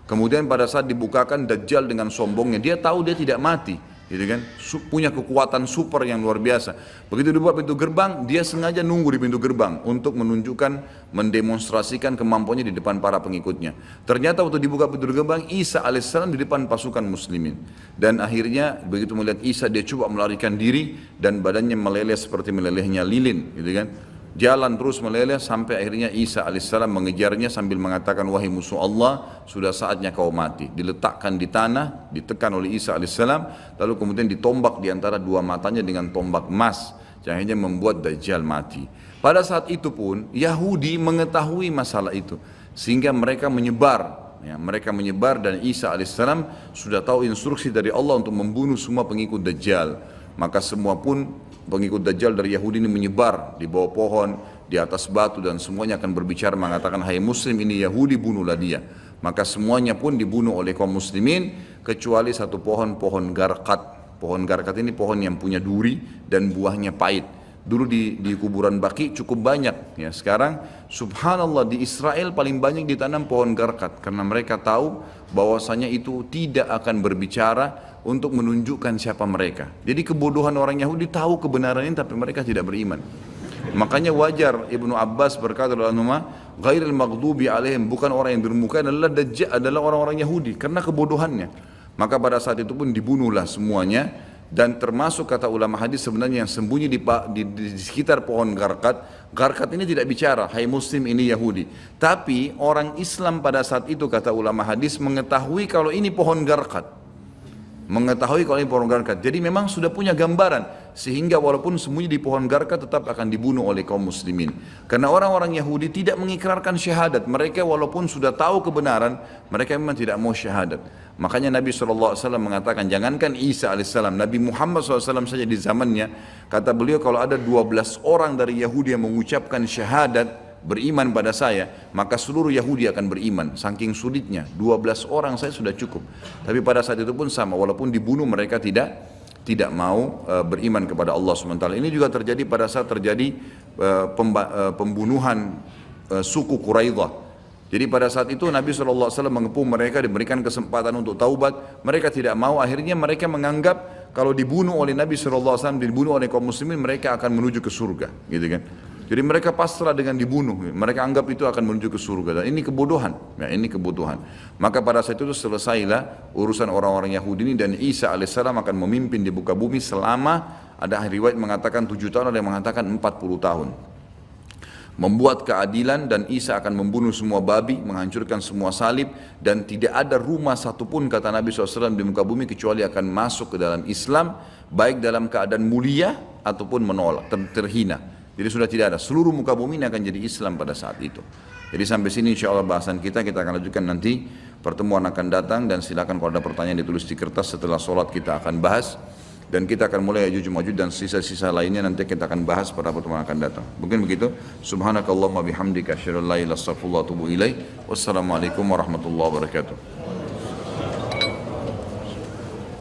Kemudian pada saat dibukakan, Dajjal dengan sombongnya, dia tahu dia tidak mati, gitu kan, punya kekuatan super yang luar biasa. Begitu dibuka pintu gerbang, dia sengaja nunggu di pintu gerbang untuk menunjukkan, mendemonstrasikan kemampuannya di depan para pengikutnya. Ternyata waktu dibuka pintu gerbang, Isa alaihissalam di depan pasukan muslimin. Dan akhirnya begitu melihat Isa, dia coba melarikan diri dan badannya meleleh seperti melelehnya lilin, gitu kan. Jalan terus meleleh sampai akhirnya Isa alaihissalam mengejarnya sambil mengatakan, wahai musuh Allah, sudah saatnya kau mati. Diletakkan di tanah, ditekan oleh Isa alaihissalam, lalu kemudian ditombak di antara dua matanya dengan tombak emas, yang akhirnya membuat Dajjal mati. Pada saat itu pun Yahudi mengetahui masalah itu, sehingga mereka menyebar. Ya, mereka menyebar dan Isa alaihissalam sudah tahu instruksi dari Allah untuk membunuh semua pengikut Dajjal. Maka semua pun pengikut Dajjal dari Yahudi ini menyebar di bawah pohon, di atas batu, dan semuanya akan berbicara mengatakan, hai muslim ini Yahudi, bunuhlah dia. Maka semuanya pun dibunuh oleh kaum muslimin kecuali satu pohon, pohon garkat. Pohon garkat ini pohon yang punya duri dan buahnya pahit. Dulu di kuburan Baqi cukup banyak, ya. Sekarang subhanallah di Israel paling banyak ditanam pohon garkat karena mereka tahu bahwasanya itu tidak akan berbicara untuk menunjukkan siapa mereka. Jadi kebodohan orang Yahudi tahu kebenaran ini tapi mereka tidak beriman. Makanya wajar Ibnu Abbas berkata dalam nama ghairil maghdubi alaihim, bukan orang yang bermuka adalah orang-orang Yahudi karena kebodohannya. Maka pada saat itu pun dibunuhlah semuanya. Dan termasuk kata ulama hadis sebenarnya yang sembunyi di sekitar pohon garkat. Garkat ini tidak bicara, hai muslim ini Yahudi. Tapi orang Islam pada saat itu kata ulama hadis mengetahui kalau ini pohon garkat. Mengetahui kalau ini pohon garkat. Jadi memang sudah punya gambaran. Sehingga walaupun sembunyi di pohon garkat tetap akan dibunuh oleh kaum muslimin. Karena orang-orang Yahudi tidak mengikrarkan syahadat. Mereka walaupun sudah tahu kebenaran, mereka memang tidak mau syahadat. Makanya Nabi SAW mengatakan, jangankan Isa AS, Nabi Muhammad SAW saja di zamannya, kata beliau kalau ada 12 orang dari Yahudi yang mengucapkan syahadat, beriman pada saya, maka seluruh Yahudi akan beriman. Saking sulitnya, 12 orang saya sudah cukup. Tapi pada saat itu pun sama, walaupun dibunuh mereka tidak mau beriman kepada Allah SWT. Ini juga terjadi pada saat terjadi pembunuhan suku Quraidah. Jadi pada saat itu Nabi SAW mengepung mereka, diberikan kesempatan untuk taubat. Mereka tidak mau, akhirnya mereka menganggap kalau dibunuh oleh Nabi SAW, dibunuh oleh kaum muslimin, mereka akan menuju ke surga, gitu kan. Jadi mereka pasrah dengan dibunuh, mereka anggap itu akan menuju ke surga. Dan ini kebodohan, ya, ini kebodohan. Maka pada saat itu selesailah urusan orang-orang Yahudi ini, dan Isa alaihissalam akan memimpin di muka bumi selama, ada riwayat mengatakan 7 tahun, ada yang mengatakan 40 tahun. Membuat keadilan, dan Isa akan membunuh semua babi, menghancurkan semua salib, dan tidak ada rumah satupun kata Nabi SAW di muka bumi kecuali akan masuk ke dalam Islam, baik dalam keadaan mulia ataupun menolak, terhina. Jadi sudah tidak ada, seluruh muka bumi ini akan jadi Islam pada saat itu. Jadi sampai sini insya Allah bahasan kita akan lanjutkan nanti, pertemuan akan datang, dan silakan kalau ada pertanyaan ditulis di kertas, setelah sholat kita akan bahas. Dan kita akan mulai Ya'juj Ma'juj dan sisa-sisa lainnya nanti kita akan bahas pada pertemuan akan datang. Mungkin begitu. Subhanakallahumma bihamdika asyhadu an la ilaha illa anta astaghfiruka wa atubu ilaik. Wassalamualaikum warahmatullahi wabarakatuh.